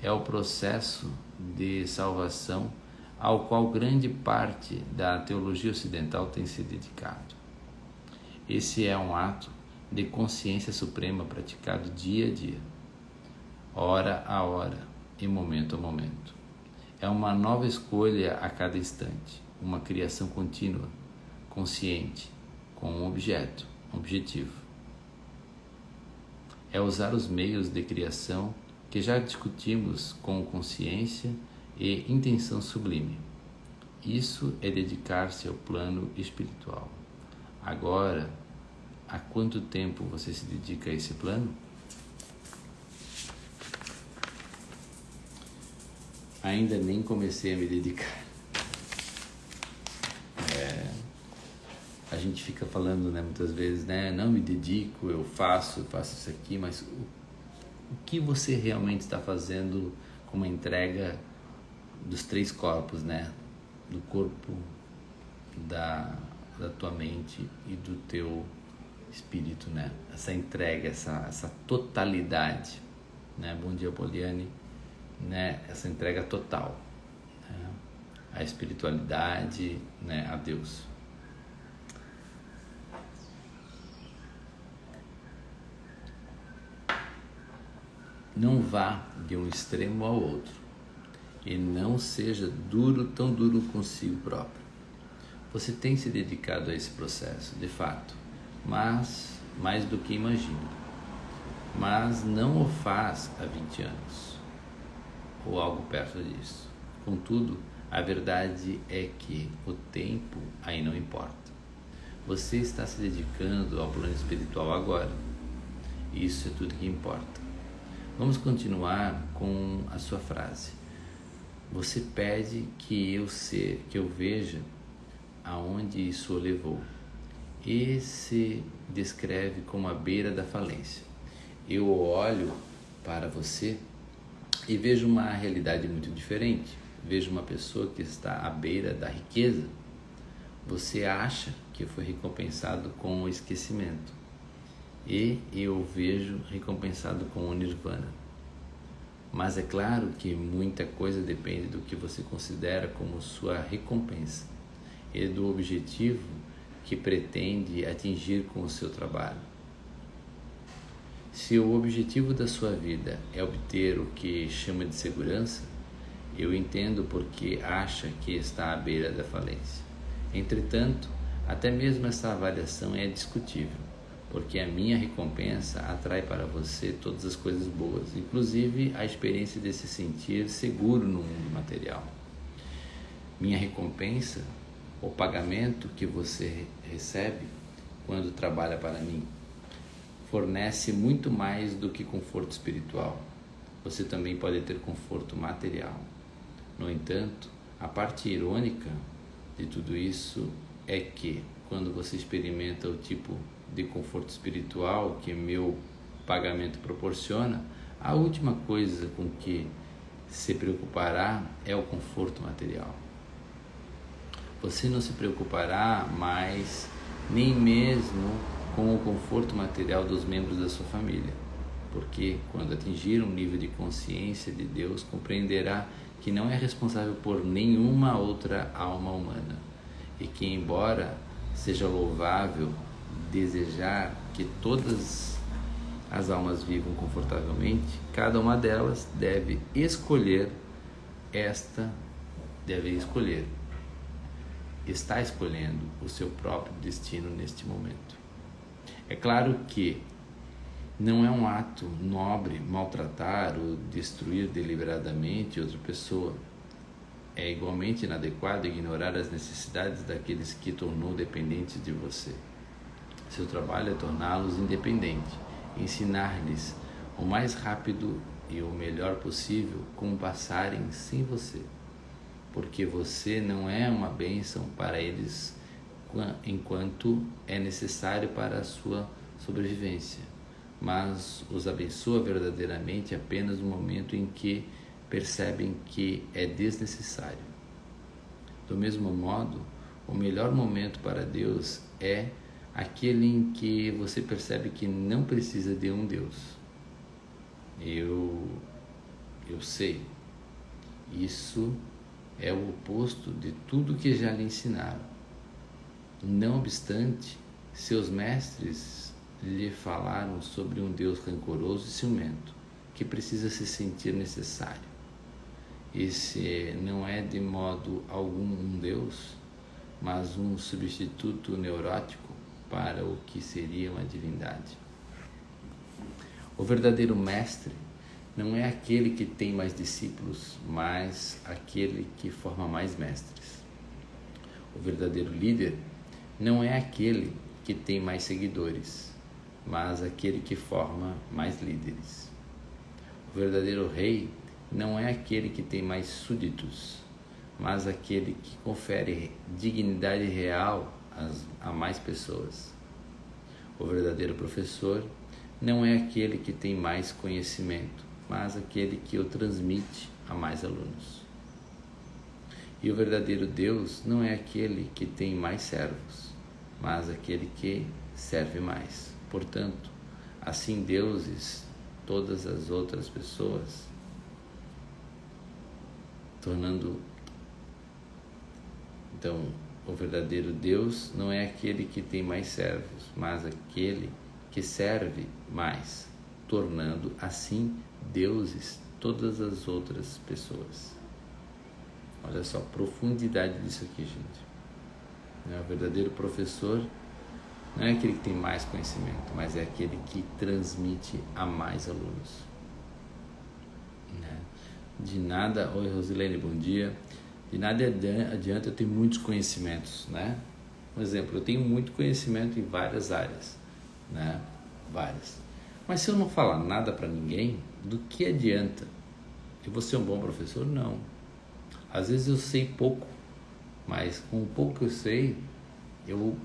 É o processo de salvação ao qual grande parte da teologia ocidental tem se dedicado. Esse é um ato de consciência suprema praticado dia a dia, hora a hora e momento a momento. É uma nova escolha a cada instante, uma criação contínua, consciente, com um objetivo. É usar os meios de criação que já discutimos com consciência e intenção sublime. Isso é dedicar-se ao plano espiritual. Agora, há quanto tempo você se dedica a esse plano? Ainda nem comecei a me dedicar. A gente fica falando, muitas vezes, não me dedico, eu faço isso aqui, mas o que você realmente está fazendo com uma entrega dos 3 corpos, do corpo, da tua mente e do teu espírito, Essa entrega, essa totalidade, Bom dia, Poliane, Essa entrega total, à espiritualidade, a Deus. Não vá de um extremo ao outro e não seja tão duro consigo próprio. Você tem se dedicado a esse processo, de fato, mas mais do que imagina. Mas não o faz há 20 anos, ou algo perto disso. Contudo, a verdade é que o tempo aí não importa. Você está se dedicando ao plano espiritual agora. Isso é tudo que importa. Vamos continuar com a sua frase. Você pede que eu veja aonde isso o levou. e se descreve como à beira da falência. Eu olho para você e vejo uma realidade muito diferente. Vejo uma pessoa que está à beira da riqueza. Você acha que foi recompensado com o esquecimento, e eu vejo recompensado com o nirvana. Mas é claro que muita coisa depende do que você considera como sua recompensa e do objetivo que pretende atingir com o seu trabalho. Se o objetivo da sua vida é obter o que chama de segurança, eu entendo porque acha que está à beira da falência. Entretanto, até mesmo essa avaliação é discutível, porque a minha recompensa atrai para você todas as coisas boas, inclusive a experiência de se sentir seguro no mundo material. Minha recompensa, o pagamento que você recebe quando trabalha para mim, fornece muito mais do que conforto espiritual. Você também pode ter conforto material. No entanto, a parte irônica de tudo isso é que, quando você experimenta o tipo de conforto espiritual que meu pagamento proporciona, a última coisa com que se preocupará é o conforto material. Você não se preocupará mais nem mesmo com o conforto material dos membros da sua família, porque quando atingir um nível de consciência de Deus, compreenderá que não é responsável por nenhuma outra alma humana, e que, embora seja louvável desejar que todas as almas vivam confortavelmente, cada uma delas está escolhendo o seu próprio destino neste momento. É claro que não é um ato nobre maltratar ou destruir deliberadamente outra pessoa. É igualmente inadequado ignorar as necessidades daqueles que tornou dependentes de você. Seu trabalho é torná-los independentes, ensinar-lhes o mais rápido e o melhor possível como passarem sem você, porque você não é uma bênção para eles enquanto é necessário para a sua sobrevivência, mas os abençoa verdadeiramente apenas no momento em que percebem que é desnecessário. Do mesmo modo, o melhor momento para Deus é aquele em que você percebe que não precisa de um Deus. Eu sei, isso é o oposto de tudo que já lhe ensinaram. Não obstante, seus mestres lhe falaram sobre um Deus rancoroso e ciumento, que precisa se sentir necessário. Esse não é de modo algum um Deus, mas um substituto neurótico para o que seria uma divindade. O verdadeiro mestre não é aquele que tem mais discípulos, mas aquele que forma mais mestres. O verdadeiro líder não é aquele que tem mais seguidores, mas aquele que forma mais líderes. O verdadeiro rei não é aquele que tem mais súditos, mas aquele que confere dignidade real a mais pessoas. O verdadeiro professor não é aquele que tem mais conhecimento, mas aquele que o transmite a mais alunos. E o verdadeiro Deus não é aquele que tem mais servos, mas aquele que serve mais. Portanto, assim deuses todas as outras pessoas, Então, o verdadeiro Deus não é aquele que tem mais servos, mas aquele que serve mais, tornando assim deuses todas as outras pessoas. Olha só a profundidade disso aqui, gente. O verdadeiro professor não é aquele que tem mais conhecimento, mas é aquele que transmite a mais alunos. De nada, oi Rosilene, bom dia. De nada adianta eu ter muitos conhecimentos, né? Por exemplo, eu tenho muito conhecimento em várias áreas, né? Várias. Mas se eu não falar nada para ninguém, do que adianta? Eu vou ser um bom professor? Não. Às vezes eu sei pouco, mas com o pouco que eu sei, eu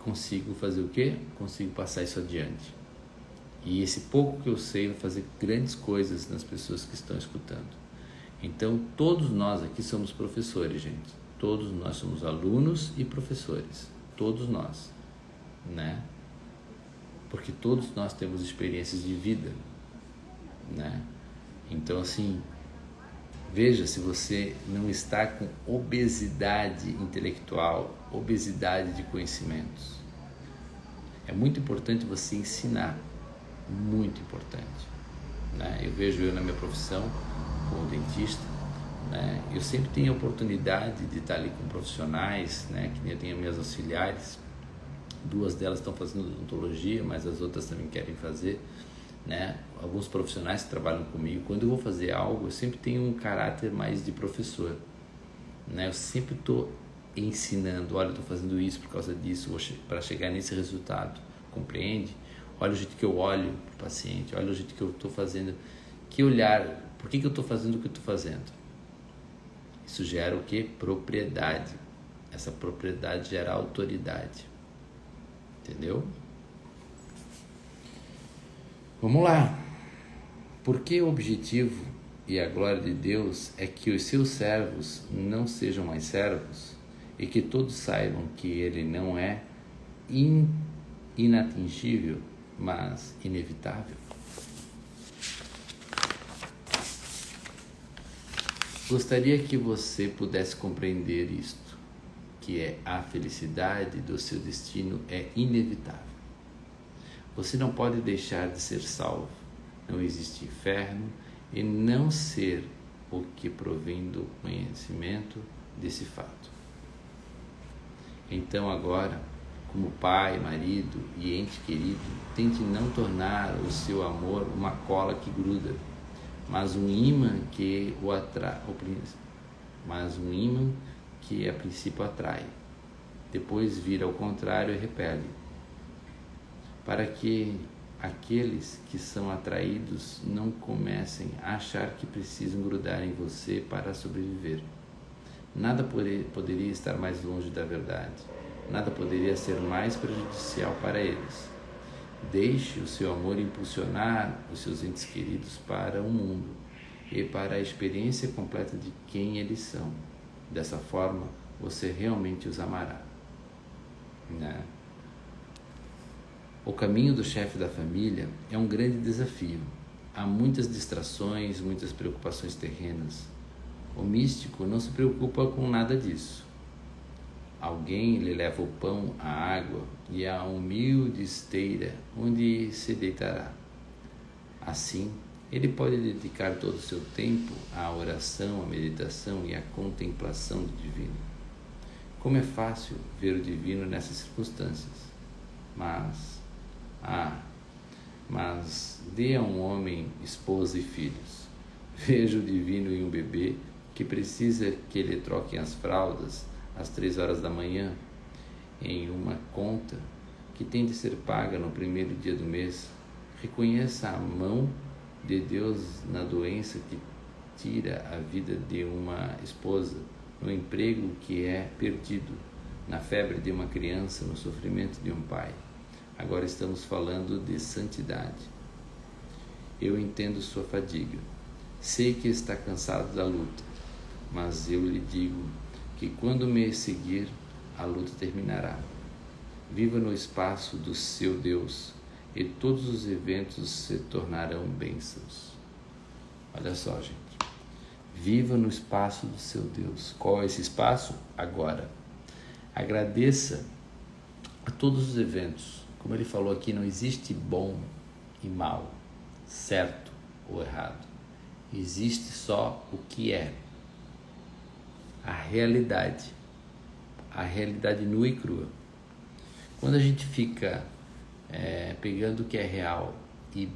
consigo fazer o quê? Consigo passar isso adiante. E esse pouco que eu sei vai fazer grandes coisas nas pessoas que estão escutando. Então, todos nós aqui somos professores, gente. Todos nós somos alunos e professores. Todos nós, né? Porque todos nós temos experiências de vida, né? Então, assim, veja se você não está com obesidade intelectual, obesidade de conhecimentos. É muito importante você ensinar, muito importante, né? Eu vejo na minha profissão como dentista, né? Eu sempre tenho a oportunidade de estar ali com profissionais, né? Que eu tenho minhas auxiliares, 2 delas estão fazendo odontologia, mas as outras também querem fazer, né? Alguns profissionais que trabalham comigo, quando eu vou fazer algo, eu sempre tenho um caráter mais de professor, né? Eu sempre estou ensinando, olha, eu estou fazendo isso por causa disso, para chegar nesse resultado, compreende? Olha o jeito que eu olho para o paciente, olha o jeito que eu estou fazendo, que olhar, por que eu estou fazendo o que eu estou fazendo? Isso gera o que? Propriedade. Essa propriedade gera autoridade. Entendeu? Vamos lá. Porque o objetivo e a glória de Deus é que os seus servos não sejam mais servos e que todos saibam que ele não é inatingível, mas inevitável. Gostaria que você pudesse compreender isto, que a felicidade do seu destino é inevitável. Você não pode deixar de ser salvo. Não existe inferno e não ser o que provém do conhecimento desse fato. Então agora, como pai, marido e ente querido, tente não tornar o seu amor uma cola que gruda, mas um imã que a princípio atrai, depois vira ao contrário e repele, para que aqueles que são atraídos não comecem a achar que precisam grudar em você para sobreviver. Nada poderia estar mais longe da verdade. Nada poderia ser mais prejudicial para eles. Deixe o seu amor impulsionar os seus entes queridos para o mundo e para a experiência completa de quem eles são. Dessa forma, você realmente os amará, né? O caminho do chefe da família é um grande desafio. Há muitas distrações, muitas preocupações terrenas. O místico não se preocupa com nada disso. Alguém lhe leva o pão, a água e a humilde esteira onde se deitará. Assim, ele pode dedicar todo o seu tempo à oração, à meditação e à contemplação do divino. Como é fácil ver o divino nessas circunstâncias. Mas dê a um homem esposa e filhos. Veja o divino em um bebê que precisa que ele troque as fraldas às 3 horas da manhã, em uma conta que tem de ser paga no primeiro dia do mês. Reconheça a mão de Deus na doença que tira a vida de uma esposa, no emprego que é perdido, na febre de uma criança, no sofrimento de um pai. Agora estamos falando de santidade. Eu entendo sua fadiga. Sei que está cansado da luta, mas eu lhe digo que quando me seguir, a luta terminará. Viva no espaço do seu Deus e todos os eventos se tornarão bênçãos. Olha só, gente. Viva no espaço do seu Deus. Qual é esse espaço? Agora. Agradeça a todos os eventos. Como ele falou aqui, não existe bom e mal, certo ou errado. Existe só o que é. A realidade nua e crua. Quando a gente fica pegando o que é real e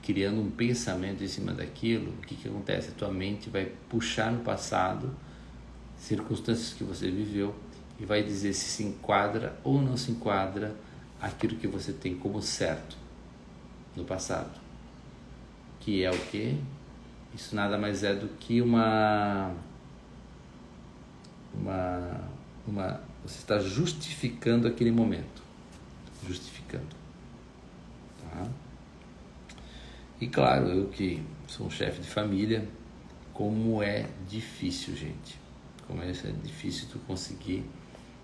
criando um pensamento em cima daquilo, o que acontece? A tua mente vai puxar no passado circunstâncias que você viveu e vai dizer se enquadra ou não se enquadra aquilo que você tem como certo no passado, que é o quê? Isso nada mais é do que você está justificando aquele momento. justificando. Tá? E claro, eu que sou um chefe de família, como é difícil, gente. Como é difícil tu conseguir,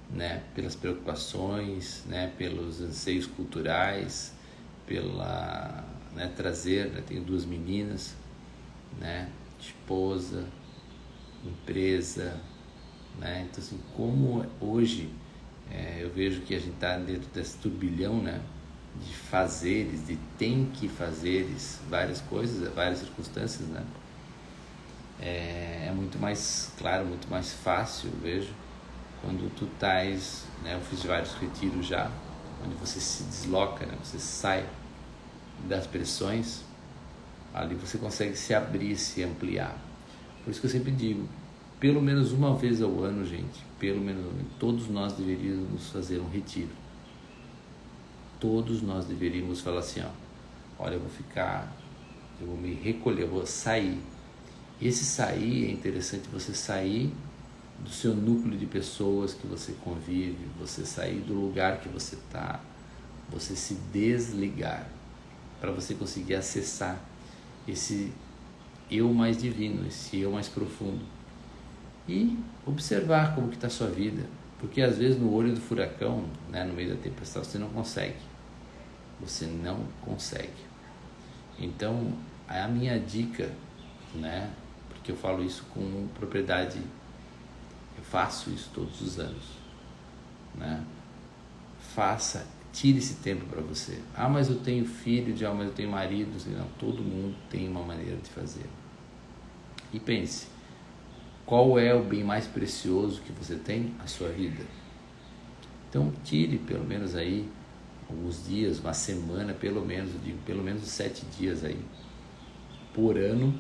né, pelas preocupações, né, pelos anseios culturais, pela, né, trazer, né, tenho 2 meninas, né, esposa, empresa, né, então assim, como hoje eu vejo que a gente está dentro desse turbilhão, né, de fazeres, de tem que fazeres, várias coisas, várias circunstâncias, né, é muito mais claro, muito mais fácil, eu vejo, quando tu estás, né, eu fiz vários retiros já, onde você se desloca, né, você sai das pressões, ali você consegue se abrir, se ampliar. Por isso que eu sempre digo, pelo menos uma vez ao ano, gente, pelo menos todos nós deveríamos fazer um retiro. Todos nós deveríamos falar assim, ó, olha, eu vou me recolher, eu vou sair. Esse sair é interessante, você sair do seu núcleo de pessoas que você convive, você sair do lugar que você está, você se desligar, para você conseguir acessar esse eu mais divino, esse eu mais profundo, e observar como que está a sua vida, porque às vezes no olho do furacão, né, no meio da tempestade, você não consegue, então a minha dica, né, porque eu falo isso com propriedade, eu faço isso todos os anos, né, tire esse tempo para você. Ah, mas eu tenho filho, mas eu tenho marido. Não, todo mundo tem uma maneira de fazer. E pense, qual é o bem mais precioso que você tem? A sua vida. Então, tire pelo menos aí alguns dias, uma semana, pelo menos 7 dias aí, por ano,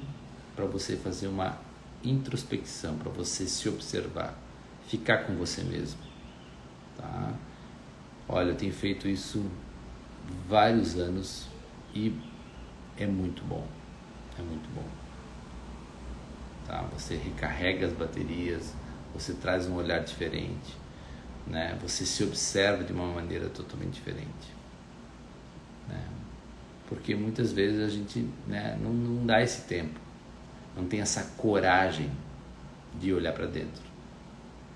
para você fazer uma introspecção, para você se observar, ficar com você mesmo, tá? Olha, eu tenho feito isso vários anos e é muito bom, tá? Você recarrega as baterias, você traz um olhar diferente, né? Você se observa de uma maneira totalmente diferente, né? Porque muitas vezes a gente, né, não dá esse tempo, não tem essa coragem de olhar para dentro,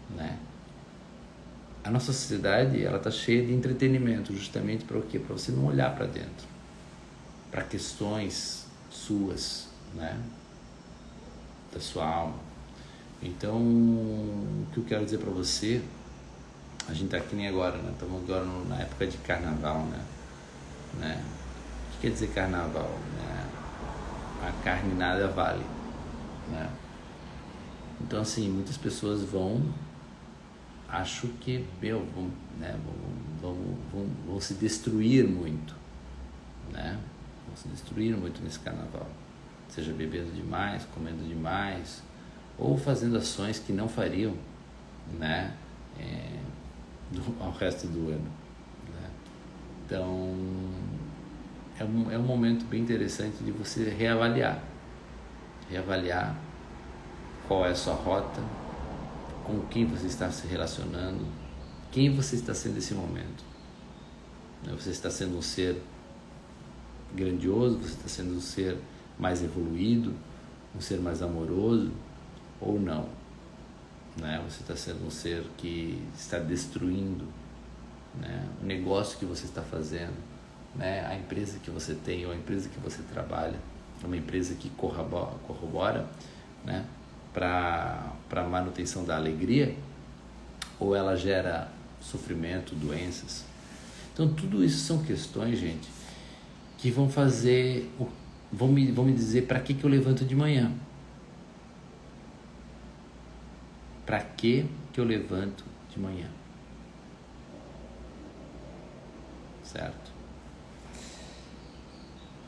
né? A nossa sociedade, ela está cheia de entretenimento, justamente para o quê? Para você não olhar para dentro, para questões suas, né, da sua alma. Então, o que eu quero dizer para você, a gente está aqui nem agora, né? Estamos agora na época de carnaval, né? O que quer dizer carnaval? Né? A carne nada vale, né? Então, assim, muitas pessoas acho que vão se destruir muito, né? Vão se destruir muito nesse carnaval, seja bebendo demais, comendo demais, ou fazendo ações que não fariam, né, ao resto do ano, né? Então é um momento bem interessante de você reavaliar qual é a sua rota, com quem você está se relacionando, quem você está sendo nesse momento. Você está sendo um ser grandioso, você está sendo um ser mais evoluído, um ser mais amoroso, ou não, né? Você está sendo um ser que está destruindo, né, o negócio que você está fazendo, né, a empresa que você tem, ou a empresa que você trabalha, uma empresa que corrobora, né, para a manutenção da alegria, ou ela gera sofrimento, doenças. Então tudo isso são questões, gente, que vão me dizer para que eu levanto de manhã. Para que eu levanto de manhã? Certo?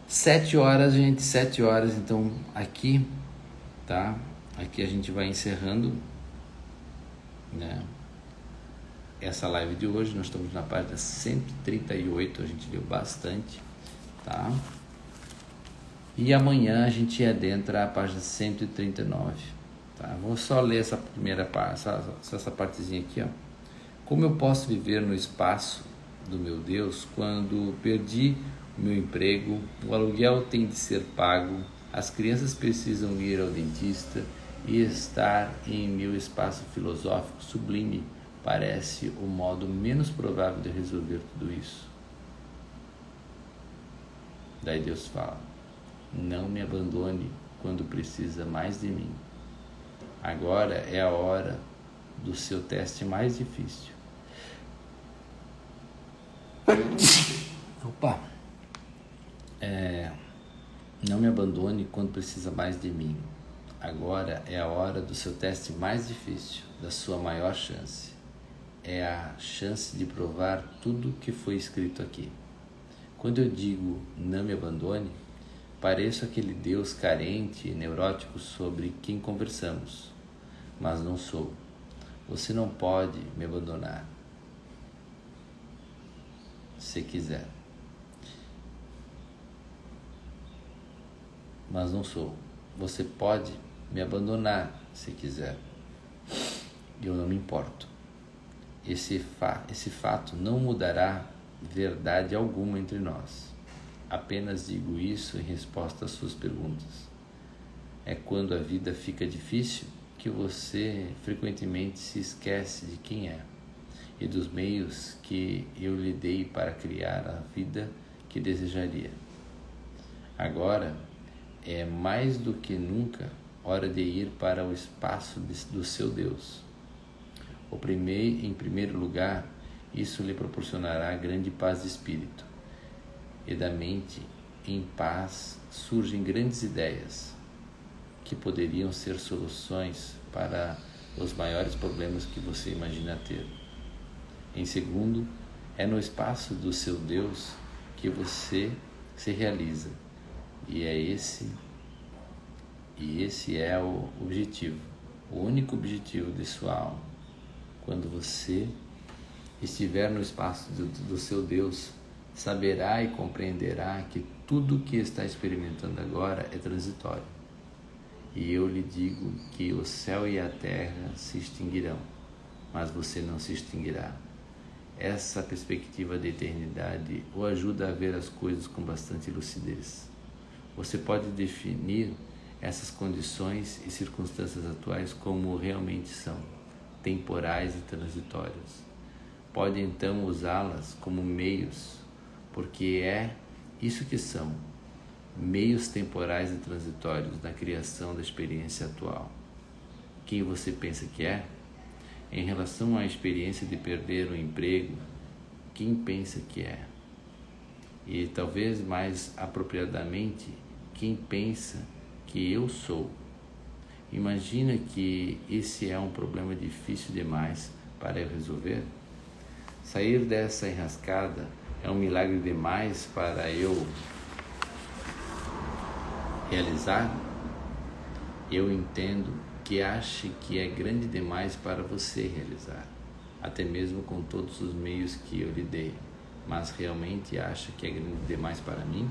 7 horas, gente, 7 horas, então aqui, tá? Aqui a gente vai encerrando, né, essa live de hoje. Nós estamos na página 138, a gente leu bastante, tá? E amanhã a gente adentra a página 139, tá? Vou só ler essa partezinha aqui, ó. Como eu posso viver no espaço do meu Deus quando perdi o meu emprego, o aluguel tem de ser pago, as crianças precisam ir ao dentista e estar em meu espaço filosófico sublime parece o modo menos provável de resolver tudo isso. Daí Deus fala: não me abandone quando precisa mais de mim. Agora é a hora do seu teste mais difícil. Opa! Não me abandone quando precisa mais de mim. Agora é a hora do seu teste mais difícil, da sua maior chance. É a chance de provar tudo que foi escrito aqui. Quando eu digo não me abandone, pareço aquele Deus carente e neurótico sobre quem conversamos, mas não sou. Você não pode me abandonar, se quiser. Mas não sou. Você pode me abandonar se quiser. Eu não me importo. Esse fato não mudará verdade alguma entre nós. Apenas digo isso em resposta às suas perguntas. É quando a vida fica difícil que você frequentemente se esquece de quem é e dos meios que eu lhe dei para criar a vida que desejaria. Agora é mais do que nunca hora de ir para o espaço do seu Deus. Em primeiro lugar, isso lhe proporcionará grande paz de espírito, e da mente em paz surgem grandes ideias que poderiam ser soluções para os maiores problemas que você imagina ter. Em segundo, é no espaço do seu Deus que você se realiza, e esse é o objetivo, o único objetivo de sua alma. Quando você estiver no espaço do seu Deus, saberá e compreenderá que tudo o que está experimentando agora é transitório. E eu lhe digo que o céu e a terra se extinguirão, mas você não se extinguirá. Essa perspectiva de eternidade o ajuda a ver as coisas com bastante lucidez. Você pode definir essas condições e circunstâncias atuais como realmente são, temporais e transitórias. Pode então usá-las como meios, porque é isso que são, meios temporais e transitórios na criação da experiência atual. Quem você pensa que é? Em relação à experiência de perder o emprego, quem pensa que é? E talvez mais apropriadamente, quem pensa que eu sou? Imagina que esse é um problema difícil demais para eu resolver? Sair dessa enrascada é um milagre demais para eu realizar? Eu entendo que ache que é grande demais para você realizar, até mesmo com todos os meios que eu lhe dei, mas realmente acha que é grande demais para mim?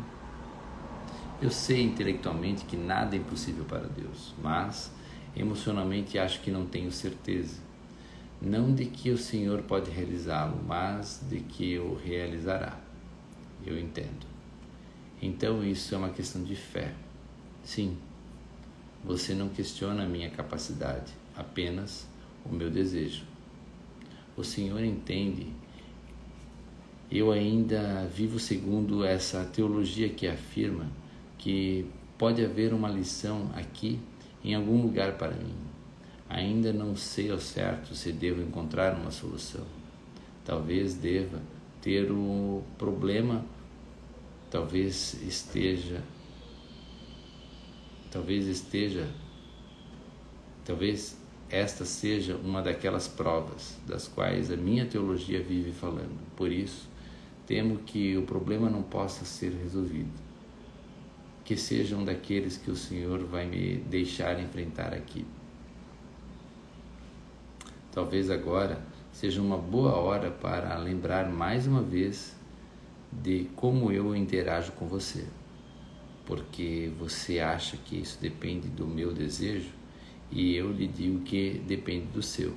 Eu sei intelectualmente que nada é impossível para Deus, mas emocionalmente acho que não tenho certeza. Não de que o Senhor pode realizá-lo, mas de que o realizará. Eu entendo. Então isso é uma questão de fé. Sim, você não questiona a minha capacidade, apenas o meu desejo. O Senhor entende. Eu ainda vivo segundo essa teologia que afirma que pode haver uma lição aqui em algum lugar para mim. Ainda não sei ao certo se devo encontrar uma solução. Talvez deva ter um problema, talvez esta seja uma daquelas provas das quais a minha teologia vive falando. Por isso, temo que o problema não possa ser resolvido. Que sejam daqueles que o Senhor vai me deixar enfrentar aqui. Talvez agora seja uma boa hora para lembrar mais uma vez de como eu interajo com você, porque você acha que isso depende do meu desejo e eu lhe digo que depende do seu.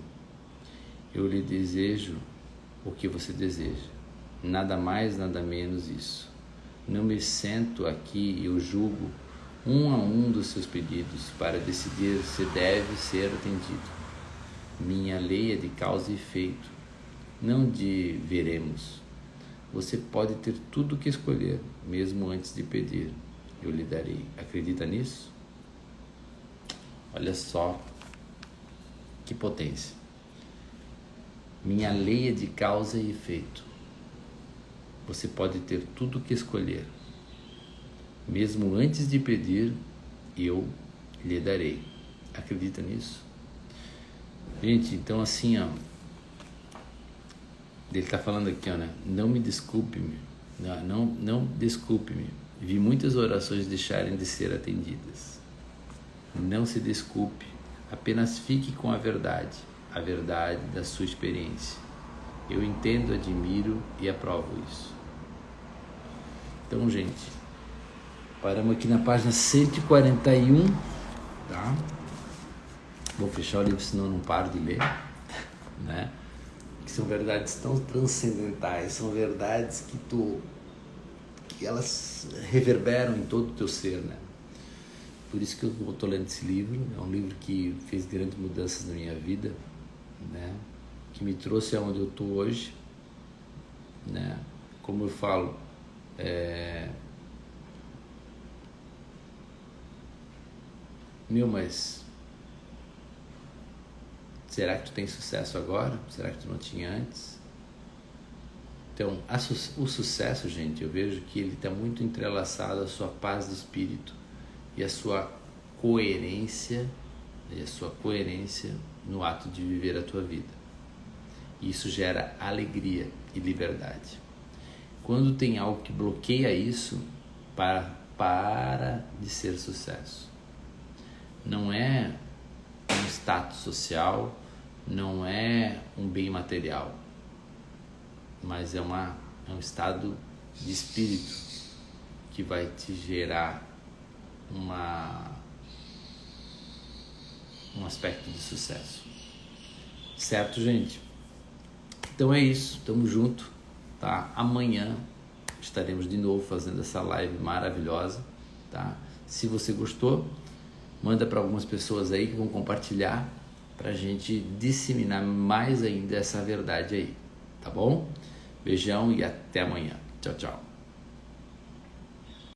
Eu lhe desejo o que você deseja Nada mais, nada menos isso. Não me sento aqui e eu julgo um a um dos seus pedidos para decidir se deve ser atendido. Minha lei é de causa e efeito, não de veremos. Você pode ter tudo o que escolher, mesmo antes de pedir. Eu lhe darei. Acredita nisso? Olha só que potência. Minha lei é de causa e efeito. Você pode ter tudo o que escolher. Mesmo antes de pedir, eu lhe darei. Acredita nisso? Gente, então assim, ó, ele está falando aqui, ó, né? Não me desculpe-me, não desculpe-me. Vi muitas orações deixarem de ser atendidas. Não se desculpe, apenas fique com a verdade da sua experiência. Eu entendo, admiro e aprovo isso. Então, gente, paramos aqui na página 141, tá? Vou fechar o livro, senão eu não paro de ler, né? Que são verdades tão transcendentais, são verdades que elas reverberam em todo o teu ser, né? Por isso que eu estou lendo esse livro. É um livro que fez grandes mudanças na minha vida, né? Que me trouxe aonde eu estou hoje, né? Como eu falo, mas será que tu tem sucesso agora? Será que tu não tinha antes? Então, o sucesso, gente, eu vejo que ele está muito entrelaçado à sua paz de espírito e à sua coerência, no ato de viver a tua vida. Isso gera alegria e liberdade. Quando tem algo que bloqueia isso, para de ser sucesso. Não é um status social, não é um bem material, mas é um estado de espírito que vai te gerar um aspecto de sucesso. Certo, gente? Então é isso, tamo junto, tá? Amanhã estaremos de novo fazendo essa live maravilhosa, tá? Se você gostou, manda para algumas pessoas aí que vão compartilhar pra gente disseminar mais ainda essa verdade aí, tá bom? Beijão e até amanhã. Tchau, tchau.